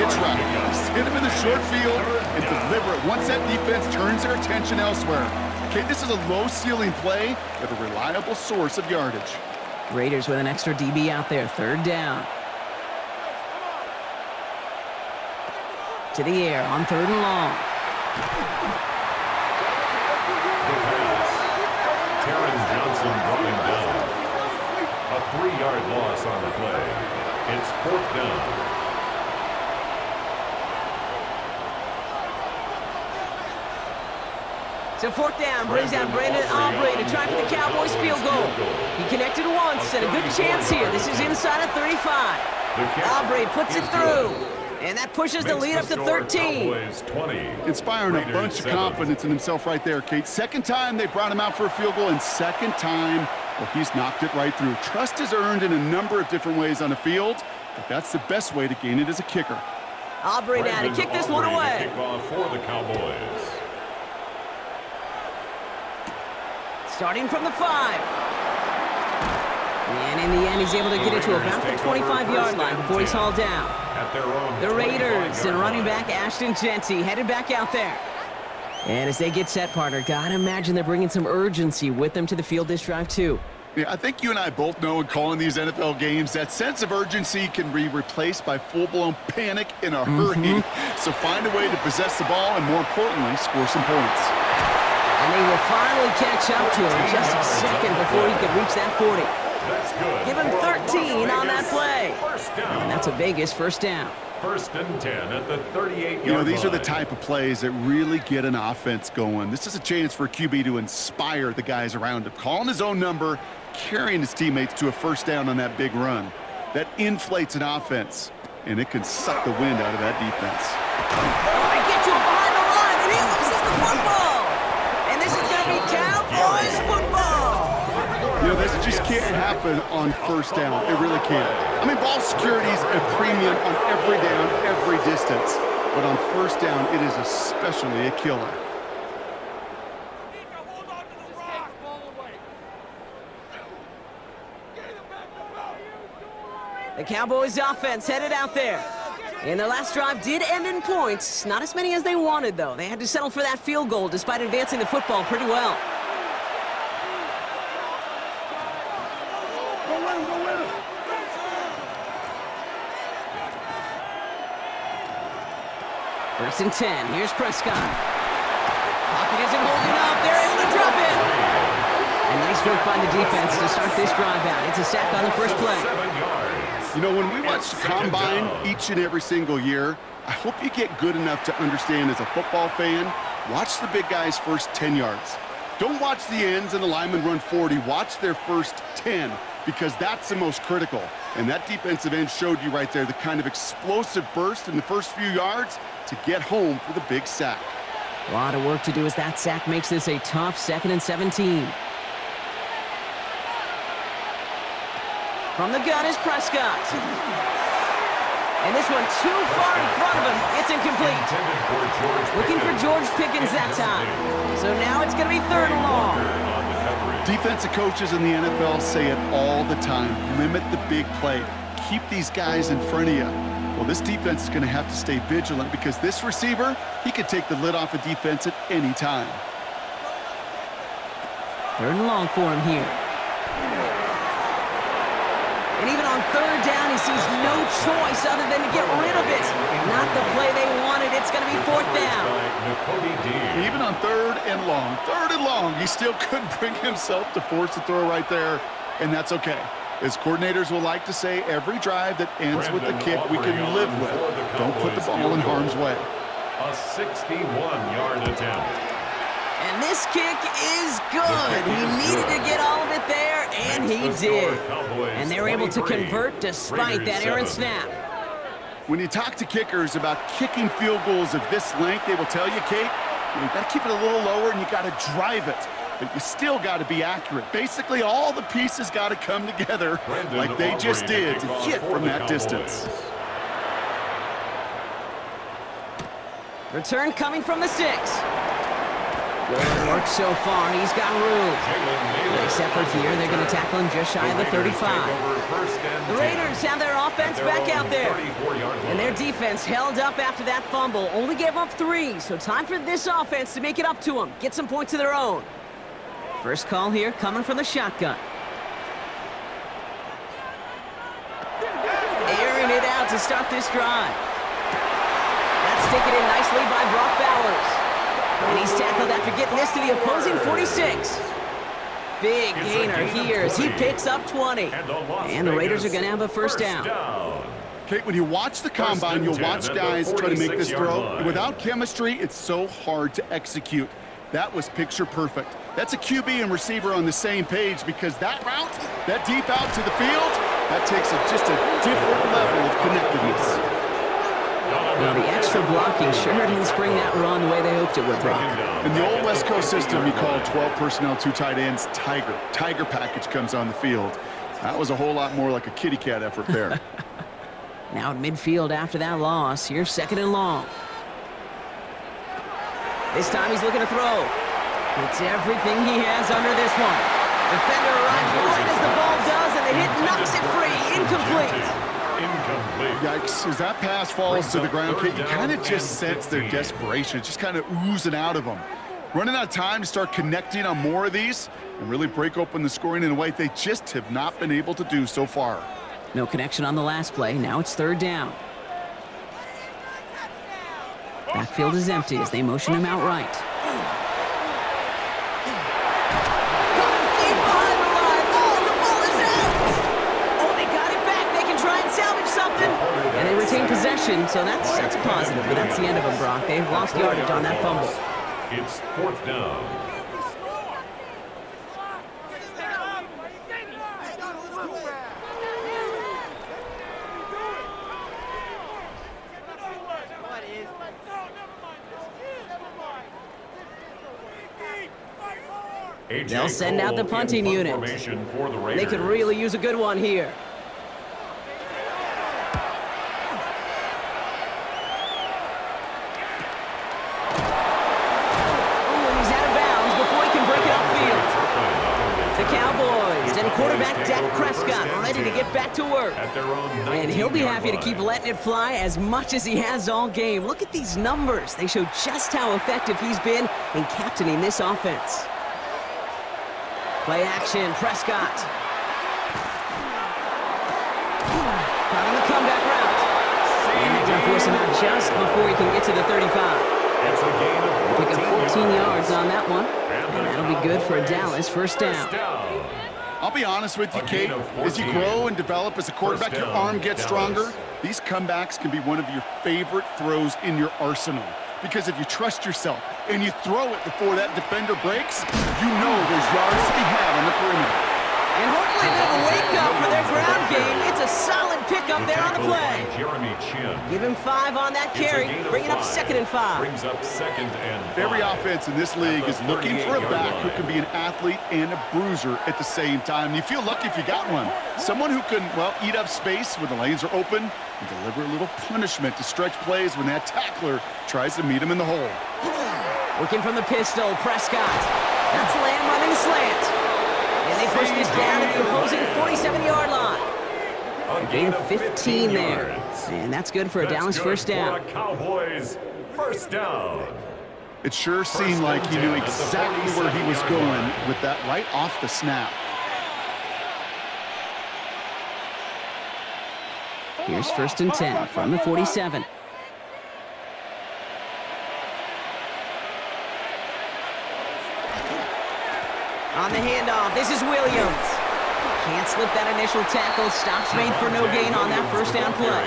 S2: hitch route. Hit him in the short field and deliver it once that defense turns their attention elsewhere. Okay, this is a low-ceiling play with a reliable source of yardage.
S1: Raiders with an extra DB out there. 3rd down. To the air on 3rd and long.
S3: Johnson brought him down. A 3-yard loss on the play. It's 4th down.
S1: So 4th down brings out Brandon Aubrey to try for the Cowboys field goal. He connected once and a good chance here. This is inside of 35. Aubrey puts it through. And that pushes the lead up to 13.
S2: Inspiring a bunch of confidence in himself right there, Kate. 2nd time they brought him out for a field goal, and 2nd time, well, he's knocked it right through. Trust is earned in a number of different ways on the field, but that's the best way to gain it as a kicker.
S1: Aubrey now to kick this one away.
S3: For the Cowboys.
S1: Starting from the 5. And in the end, he's able to get it to about the 25-yard line before he's hauled down. The Raiders and running back Ashton Genty headed back out there. And as they get set, partner, gotta imagine they're bringing some urgency with them to the field this drive, too.
S2: Yeah, I think you and I both know in calling these NFL games that sense of urgency can be replaced by full-blown panic in a hurry. So find a way to possess the ball and, more importantly, score some points.
S1: And they will finally catch up to him just a second before he could reach that 40. Give him 13 on that play. And that's a Vegas 1st down.
S3: 1st and 10 at the 38-yard line.
S2: You know, these are the type of plays that really get an offense going. This is a chance for a QB to inspire the guys around him. Calling his own number, carrying his teammates to a 1st down on that big run. That inflates an offense, and it can suck the wind out of that defense.
S1: Oh, they get to him behind the line, and he loses the football. And this is going to be Cowboys football.
S2: You know, this just can't happen on 1st down. It really can't. I mean, ball security is a premium on every down, every distance. But on 1st down, it is especially a killer.
S1: The Cowboys offense headed out there. And their last drive did end in points. Not as many as they wanted, though. They had to settle for that field goal despite advancing the football pretty well. First and 10. Here's Prescott. Pocket isn't holding up. They're able to drop it. And nice work by the defense to start this drive out. It's a sack on the first play.
S2: You know, when we watch the Combine each and every single year, I hope you get good enough to understand as a football fan, watch the big guys' first 10 yards. Don't watch the ends and the linemen run 40. Watch their first 10, because that's the most critical. And that defensive end showed you right there the kind of explosive burst in the first few yards to get home for the big sack.
S1: A lot of work to do as that sack makes this a tough 2nd and 17. From the gun is Prescott. And this one too far in front of him. It's incomplete. Looking for George Pickens that time. So now it's going to be 3rd and long.
S2: Defensive coaches in the NFL say it all the time. Limit the big play. Keep these guys in front of you. Well, this defense is going to have to stay vigilant, because this receiver, he could take the lid off a defense at any time.
S1: 3rd and long for him here. And even on 3rd down, he sees no choice other than to get rid of it. Not the play they wanted. It's It's going to be fourth down.
S2: Even on third and long, he still couldn't bring himself to force the throw right there, and that's okay. As coordinators will like to say, every drive that ends with a kick we can live with. Don't put the ball in harm's way.
S3: A 61-yard attempt.
S1: And this kick is good. He needed to get all of it there, and he did. And they're able to convert despite that errant snap.
S2: When you talk to kickers about kicking field goals of this length, they will tell you, Kate, you got to keep it a little lower and you got to drive it. But you still got to be accurate. Basically, all the pieces got to come together like they just did to hit from that distance.
S1: Return coming from the 6. Good work so far. He's got room. Nice effort here. They're going to tackle him just shy of the 35. The Raiders have their offense back out there. And their defense held up after that fumble. Only gave up 3, so time for this offense to make it up to them. Get some points of their own. First call here coming from the shotgun. Airing it out to start this drive. That's taken in nicely by Brock Bowers. And he's tackled after getting this to the opposing 46. Big gainer here as he picks up 20. And the Raiders are going to have a first down.
S2: Kate, when you watch the combine, you'll watch guys try to make this throw. Without chemistry, it's so hard to execute. That was picture perfect. That's a QB and receiver on the same page because that route, that deep out to the field, that takes just a different level of connectedness.
S1: Well, the extra blocking sure didn't spring that run the way they hoped it would, Brock.
S2: In the old West Coast system, you call 12 personnel, 2 tight ends, Tiger. Tiger package comes on the field. That was a whole lot more like a kitty cat effort there.
S1: Now at midfield after that loss, here's second and long. This time he's looking to throw. It's everything he has under this one. Defender arrives right as the ball does, and the hit knocks it free. Incomplete.
S2: Yikes, as that pass falls to the ground, Kate, you kind of just sense their desperation. It's just kind of oozing out of them. Running out of time to start connecting on more of these and really break open the scoring in a way they just have not been able to do so far.
S1: No connection on the last play. Now it's third down. Backfield is empty as they motion him out right. And they retain possession, so that's positive, but that's the end of them, Brock. They've lost yardage on that fumble.
S3: It's fourth down.
S1: They'll send out the punting unit. They could really use a good one here. Ready to get back to work. And he'll be happy to keep letting it fly as much as he has all game. Look at these numbers. They show just how effective he's been in captaining this offense. Play action, Prescott. Caught on the comeback route. And they're going to force him out just before he can get to the 35. Pick up 14 yards on that one. And that'll be good for a Dallas first down.
S2: I'll be honest with you, Kate, as you grow and develop as a quarterback, your arm gets stronger. These comebacks can be one of your favorite throws in your arsenal. Because if you trust yourself and you throw it before that defender breaks, you know there's yards to be had on the perimeter.
S1: And hopefully they'll wake up for their ground game. It's a solid pickup there on the play. Give him 5 on that carry, bringing up 2nd and 5.
S3: Brings up 2nd and 5.
S2: Every offense in this league is looking for a back who can be an athlete and a bruiser at the same time. You feel lucky if you got one. Someone who can, well, eat up space when the lanes are open and deliver a little punishment to stretch plays when that tackler tries to meet him in the hole.
S1: Working from the pistol, Prescott. That's Lamb running the slant. And they push this down to the opposing 47-yard line. A gain of 15 there. And that's good for a Dallas first down.
S3: Cowboys first down.
S2: It sure seemed like he knew exactly where he was going with that right off the snap.
S1: Here's 1st and 10 from the 47. On the handoff, this is Williams. Can't slip that initial tackle. Stops made for no gain on that first down play.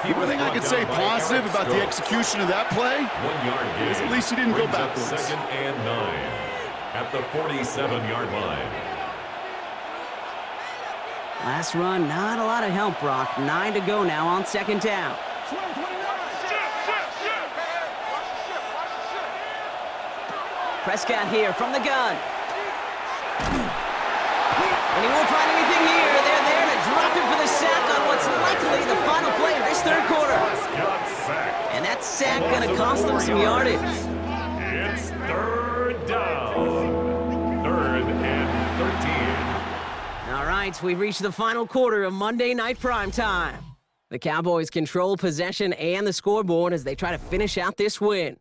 S2: The only thing I could say positive about the execution of that play
S3: 1 yard gain.
S2: is at least he didn't go
S3: Brings up
S2: backwards.
S3: 2nd and 9 at the 47-yard line.
S1: Last run, not a lot of help, Brock. 9 to go now on 2nd down. Prescott here from the gun. And he won't find anything here. They're there to drop him for the sack on what's likely the final play of this third quarter. And that sack going to cost them some yardage.
S3: It's 3rd down. 3rd and 13.
S1: All right, we've reached the final quarter of Monday Night Primetime. The Cowboys control possession and the scoreboard as they try to finish out this win.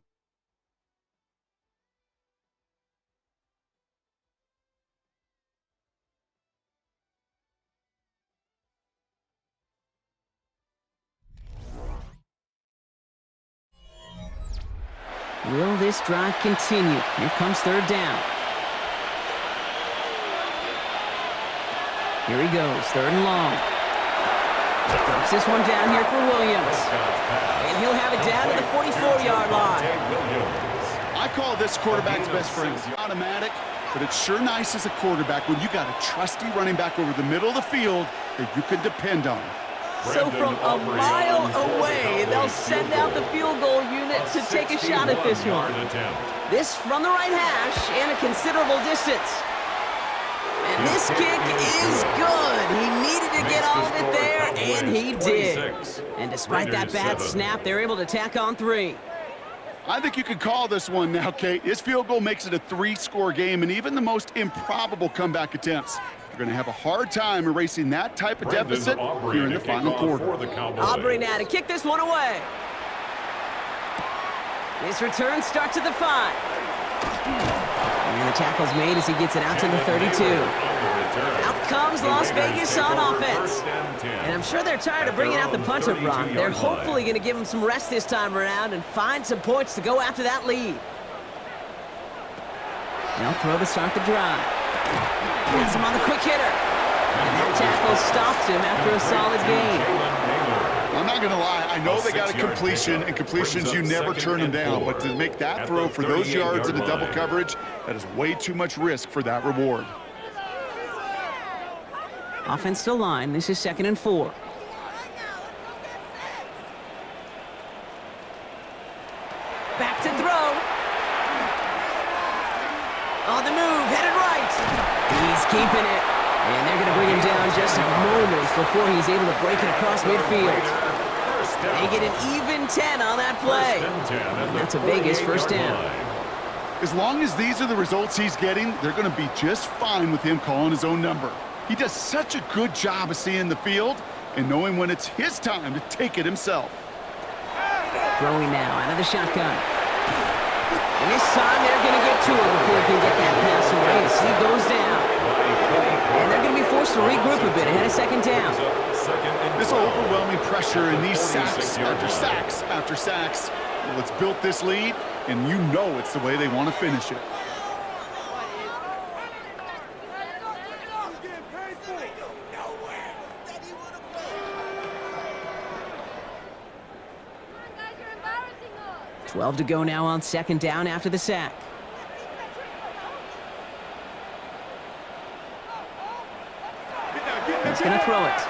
S1: Will this drive continue? Here comes 3rd down. Here he goes, 3rd and long. Drops this one down here for Williams. And he'll have it down to the 44-yard line.
S2: I call this quarterback's best friend. It's automatic, but it's sure nice as a quarterback when you got a trusty running back over the middle of the field that you can depend on.
S1: So from a mile away, they'll send out the field goal unit to take a shot at this one. This from the right hash and a considerable distance. And this kick is good. He needed to get all of it there, and he did. And despite that bad snap, they're able to tack on 3.
S2: I think you could call this one now, Kate. His field goal makes it a 3-score game, and even the most improbable comeback attempts are going to have a hard time erasing that type of deficit here in the final quarter.
S1: Aubrey now to kick this one away. This return starts at the 5. And the tackle's made as he gets it out to the 32. Out comes Las Vegas on offense. And I'm sure they're tired of bringing out the punter, Brock. They're hopefully going to give him some rest this time around and find some points to go after that lead. They'll throw to start the drive. Gets him on the quick hitter. And that tackle stops him after a solid gain.
S2: I'm not going to lie. I know they got a completion, and completions, you never turn them down. But to make that throw for those yards in a double coverage, that is way too much risk for that reward.
S1: Offense to line. This is 2nd and 4. Back to throw. On the move, headed right. He's keeping it. And they're going to bring him down just a moment before he's able to break it across midfield. They get an even 10 on that play. And that's a Vegas 1st down.
S2: As long as these are the results he's getting, they're going to be just fine with him calling his own number. He does such a good job of seeing the field and knowing when it's his time to take it himself.
S1: Throwing now out of the shotgun. And this time they're going to get to him before he can get that pass away as he goes down. And they're going to be forced to regroup a bit ahead of 2nd down.
S2: This overwhelming pressure and these sacks after sacks after sacks, well, it's built this lead, and you know it's the way they want to finish it.
S1: .12 to go now on 2nd down after the sack. He's going to throw it.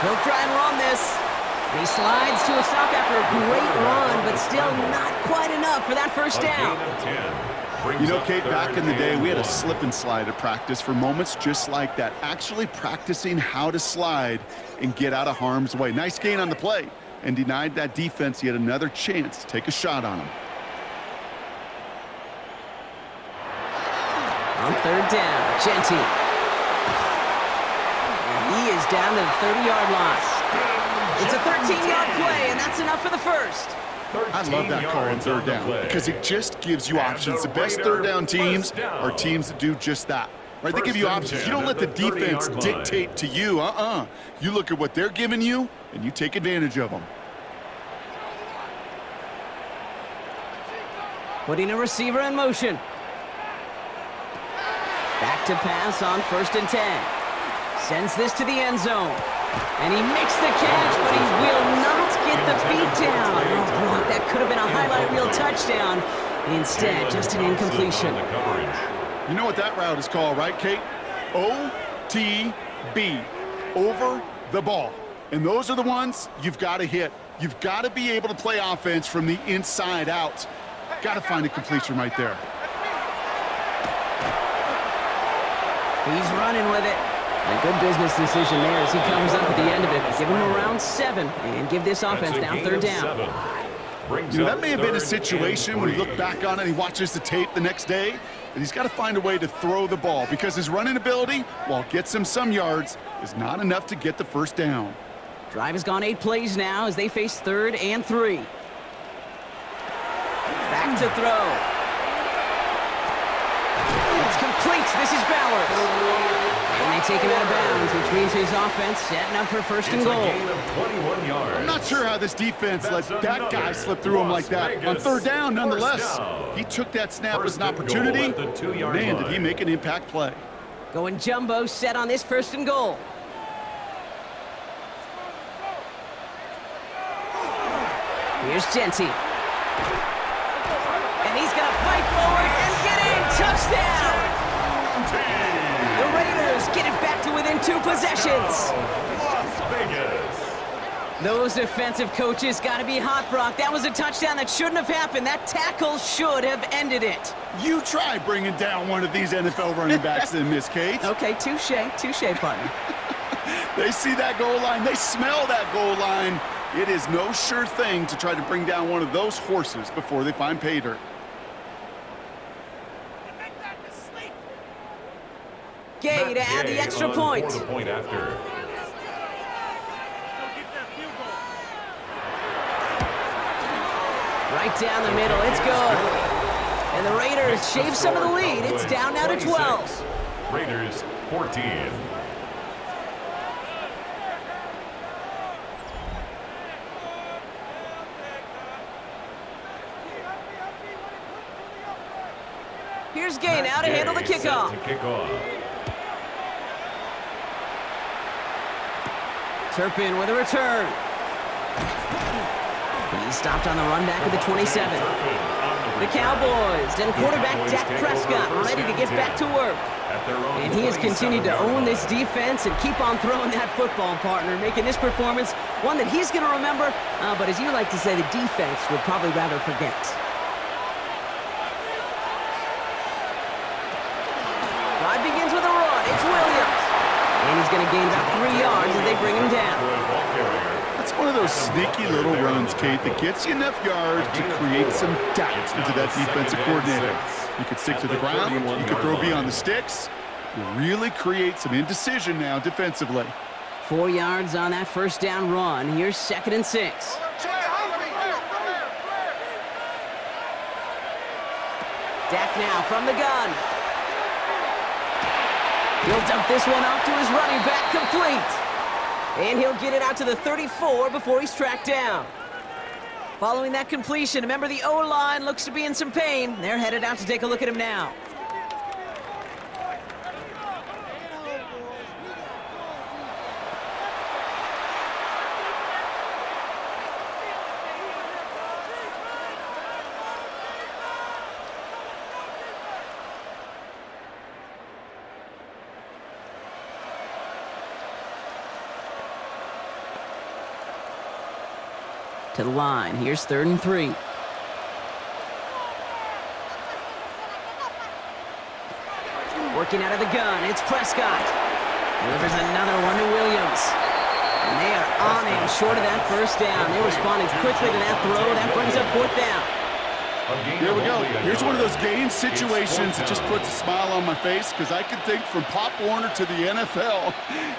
S1: He'll try and run this. And he slides to a stop after a great run, but still not quite enough for that 1st down.
S2: You know, Kate, back in the day, we had a slip and slide at practice for moments just like that. Actually practicing how to slide and get out of harm's way. Nice gain on the play. And denied that defense yet another chance to take a shot on him.
S1: On 3rd down, Genty. And he is down to the 30-yard line. It's a 13-yard play, and that's enough for the 1st.
S2: I love that call on 3rd down because it just gives you options. The best 3rd down teams are teams that do just that. Right? They give you options. You don't let the defense dictate to you. You look at what they're giving you, and you take advantage of them.
S1: Putting a receiver in motion. Back to pass on 1st and 10. Sends this to the end zone. And he makes the catch, but he will not get the feet down. Oh, block. That could have been a highlight reel touchdown. Instead, just an incompletion.
S2: You know what that route is called, right, Kate? OTB, over the ball. And those are the ones you've got to hit. You've got to be able to play offense from the inside out. Got to find a completion right there.
S1: He's running with it. A good business decision there as he comes up at the end of it. Give him around 7 and give this offense now 3rd down.
S2: You know, that may have been a situation when you look back on it and he watches the tape the next day, and he's got to find a way to throw the ball because his running ability, while it gets him some yards, is not enough to get the 1st down.
S1: Drive has gone 8 plays now as they face 3rd and 3. Back to throw. It's complete. This is Bowers. And they take him out of bounds, which means his offense setting up for 1st and goal.
S3: Gain of 21 yards.
S2: I'm not sure how this defense let that guy slip through him like that. On 3rd down, nonetheless, he took that snap as an opportunity. Man, did he make an impact play.
S1: Going jumbo set on this 1st and goal. Here's Genty. And he's going to fight forward and get in. Touchdown! The Raiders get it back to within 2 possessions.
S3: Las Vegas.
S1: Those defensive coaches got to be hot, Brock. That was a touchdown that shouldn't have happened. That tackle should have ended it.
S2: You try bringing down one of these NFL running backs in, Miss Kate.
S1: Okay, touche, partner.
S2: They see that goal line. They smell that goal line. It is no sure thing to try to bring down one of those horses before they find pay dirt.
S1: Gay to add the extra point.
S3: Point after.
S1: Right down the middle, it's good. And the Raiders shave some of the lead. It's down now to 12.
S3: Raiders 14.
S1: Here's Gay now to handle the kickoff. Turpin with a return. He's stopped on the run back of the 27. The Cowboys and quarterback Dak Prescott ready to get back to work. And he has continued to own this defense and keep on throwing that football, partner, making this performance one that he's going to remember, but as you like to say, the defense would probably rather forget. Drive begins with a run. It's Williams. And he's going to gain about 3 yards as they bring him down.
S2: That's one of those sneaky little runs, Kate, that gets you enough yards to create some doubt into that defensive coordinator. You could stick to the ground, you could throw beyond the sticks. You really create some indecision now defensively.
S1: 4 yards on that 1st down run. Here's 2nd and 6. Dak now from the gun. He'll dump this one off to his running back, complete. And he'll get it out to the 34 before he's tracked down. Following that completion, a member of the O-line looks to be in some pain. They're headed out to take a look at him now. To the line. Here's 3rd and 3. Working out of the gun. It's Prescott. Delivers another one to Williams. And they are on him short of that 1st down. They responded quickly to that throw. That brings up 4th down.
S2: There we go. Here's one of those game situations that just puts a smile on my face because I can think from Pop Warner to the NFL,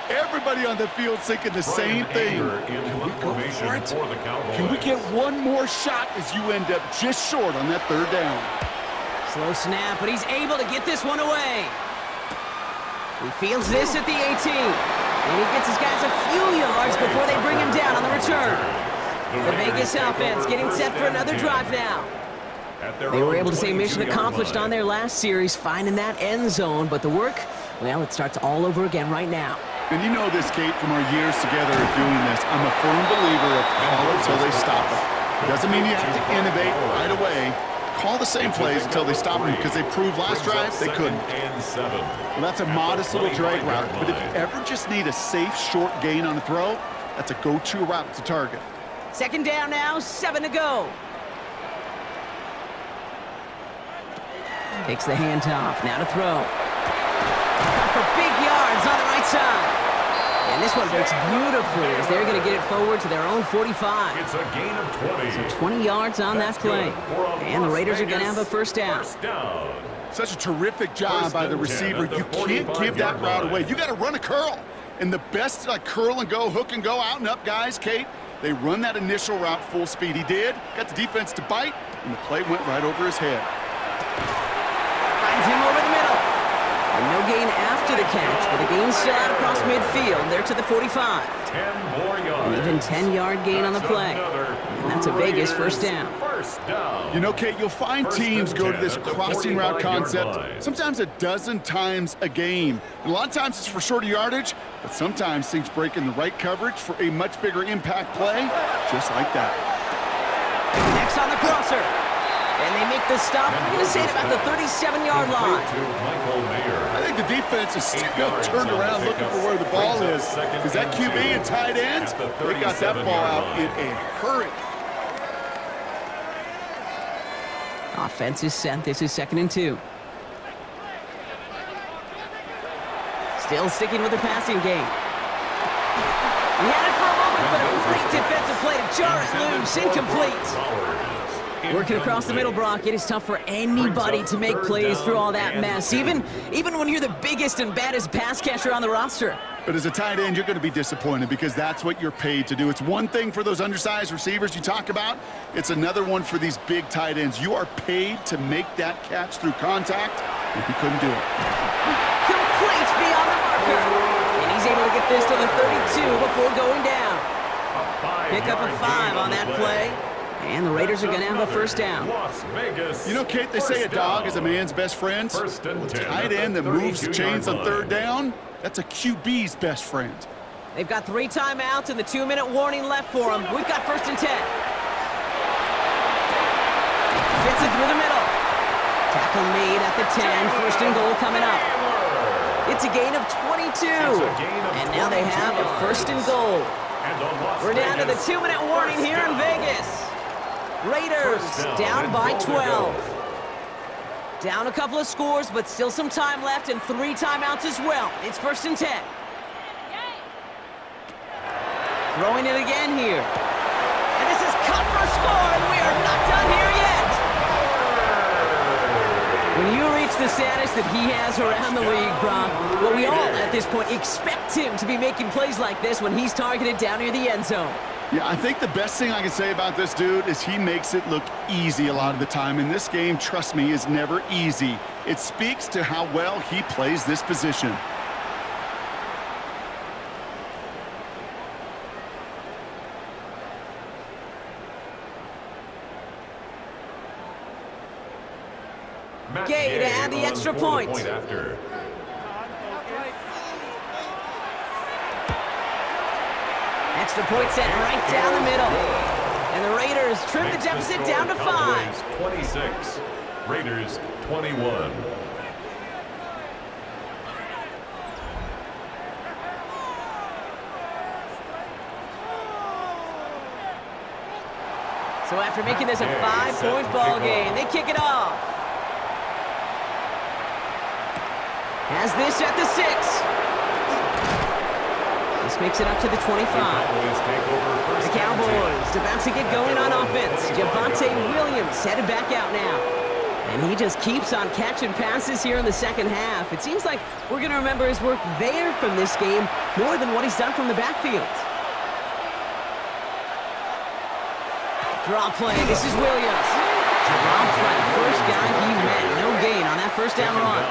S2: everybody on the field thinking the same thing. Can we go for it? Can we get one more shot as you end up just short on that 3rd down?
S1: Slow snap, but he's able to get this one away. He fields this at the 18. And he gets his guys a few yards before they bring him down on the return. The Vegas offense getting set for another drive now. They were able to say mission accomplished on their last series, finding that end zone, but the work, well, it starts all over again right now.
S2: And you know this, Kate, from our years together of doing this. I'm a firm believer of call it till they stop it. It doesn't mean you have to innovate right away. Call the same plays until they stop them, because they proved last drive they couldn't. Well, that's a modest little drag route, but if you ever just need a safe, short gain on a throw, that's a go-to route to target.
S1: Second down now, 7 to go. Takes the handoff, now to throw. Cut for big yards on the right side. And this one breaks beautifully as they're going to get it forward to their own 45.
S3: It's a gain of 20.
S1: So 20 yards on that play. And the Raiders are going to have a first down.
S2: Such a terrific job by the receiver. You can't give that route away. You got to run a curl. And the best curl and go, hook and go, out and up guys, Kate, they run that initial route full speed. He did. Got the defense to bite, and the play went right over his head.
S1: Finds him over the middle. And no gain after the catch, but the gain's still out across midfield. They're to the 45.
S3: 10 more yards.
S1: An even 10-yard gain on the play. And that's a Vegas first down.
S2: You know, Kate, you'll find teams go to this crossing route concept sometimes a dozen times a game. And a lot of times it's for shorter yardage, but sometimes things break in the right coverage for a much bigger impact play, just like that.
S1: Next on the crosser. And they make the stop. I'm going to say it about the 37-yard line.
S2: I think the defense is still turned around looking for where the ball is. Because that QB and tight ends, they got that ball out in a hurry.
S1: Offense is set. This is 2nd and 2. Still sticking with the passing game. He had it for a moment, but a great defensive play to jar it loose. Incomplete. Working across the middle, Brock, it is tough for anybody to make plays through all that mess, even when you're the biggest and baddest pass catcher on the roster.
S2: But as a tight end, you're going to be disappointed because that's what you're paid to do. It's one thing for those undersized receivers you talk about. It's another one for these big tight ends. You are paid to make that catch through contact, and he couldn't do it.
S1: Complete beyond the marker. And he's able to get this to the 32 before going down. Pick up a 5 on that play. And the Raiders are going to have a first down.
S2: You know, Kate, they say a dog is a man's best friend. A tight end that moves the chains on third down, that's a QB's best friend.
S1: They've got 3 timeouts and the 2-minute warning left for them. We've got 1st and 10. Fits it through the middle. Tackle made at the 10. 1st and goal coming up. It's a gain of 22. And now they have a 1st and goal. We're down to the 2-minute warning here in Vegas. Raiders down by 12. Down a couple of scores, but still some time left and 3 timeouts as well. It's 1st and 10. Throwing it again here. And this is cut for a score, and we are not done here yet. When you reach the status that he has around the league, Brock, well, we all at this point expect him to be making plays like this when he's targeted down near the end zone.
S2: Yeah, I think the best thing I can say about this dude is he makes it look easy a lot of the time. And this game, trust me, is never easy. It speaks to how well he plays this position.
S1: Gay to add the extra point. Extra point set right down the middle. And the Raiders trim the deficit down to 5.
S3: 26, Raiders 21.
S1: So after making this a 5-point ball game, they kick it off. Has this at the 6. This makes it up to the 25. The Cowboys about to get going on offense. Javonte Williams headed back out now. And he just keeps on catching passes here in the second half. It seems like we're going to remember his work there from this game more than what he's done from the backfield. Draw play. This is Williams. Draw play. First guy he met. No gain on that first down run.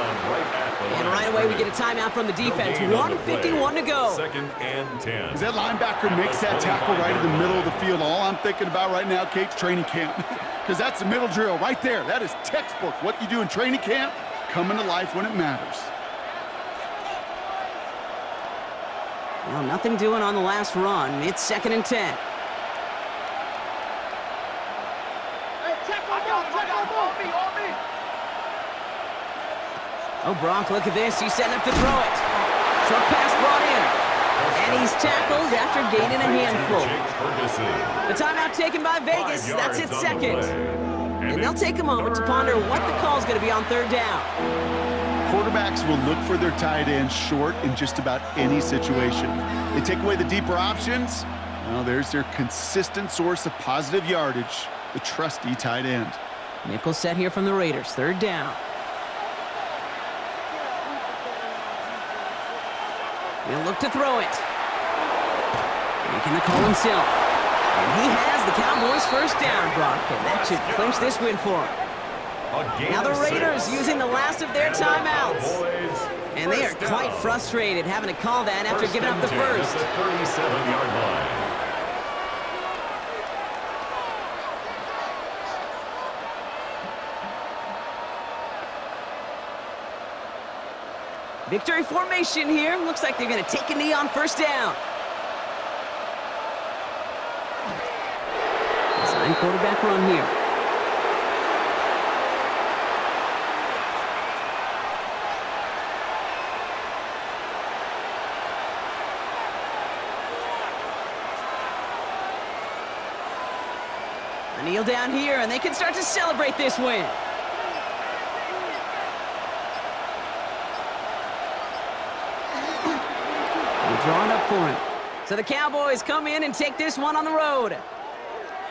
S1: And right away we get a timeout from the defense. 1:51 to go.
S3: 2nd and 10.
S2: As that linebacker makes that tackle right in the middle of the field, all I'm thinking about right now, Kate's training camp. because that's a middle drill right there. That is textbook. What you do in training camp, coming to life when it matters.
S1: Well, nothing doing on the last run. It's 2nd and 10. Oh, Brock, look at this. He's setting up to throw it. Short pass brought in. And he's tackled after gaining a handful. The timeout taken by Vegas. That's its 2nd. And they'll take a moment to ponder what the call's going to be on 3rd down.
S2: Quarterbacks will look for their tight end short in just about any situation. They take away the deeper options. Well, there's their consistent source of positive yardage, the trusty tight end.
S1: Nickel set here from the Raiders. 3rd down. He'll look to throw it. Making the call himself. And he has the Cowboys' 1st down, Brock, and that should clinch this win for him. Now the Raiders using the last of their timeouts. And they are quite frustrated having to call that after giving up the first.
S3: 37-yard line.
S1: Victory formation here. Looks like they're going to take a knee on 1st down. Design quarterback run here. A kneel down here, and they can start to celebrate this win. Drawn up for him. So the Cowboys come in and take this one on the road.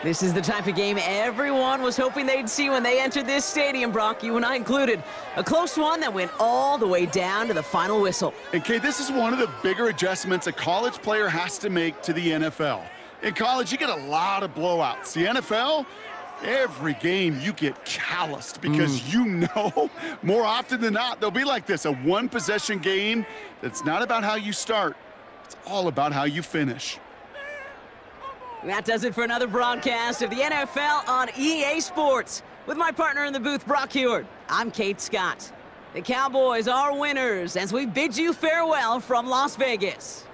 S1: This is the type of game everyone was hoping they'd see when they entered this stadium, Brock, you and I included. A close one that went all the way down to the final whistle.
S2: And, Kay, this is one of the bigger adjustments a college player has to make to the NFL. In college, you get a lot of blowouts. The NFL, every game you get calloused because you know more often than not they'll be like this, a one-possession game that's not about how you start. It's all about how you finish.
S1: That does it for another broadcast of the NFL on EA Sports. With my partner in the booth, Brock Heward, I'm Kate Scott. The Cowboys are winners as we bid you farewell from Las Vegas.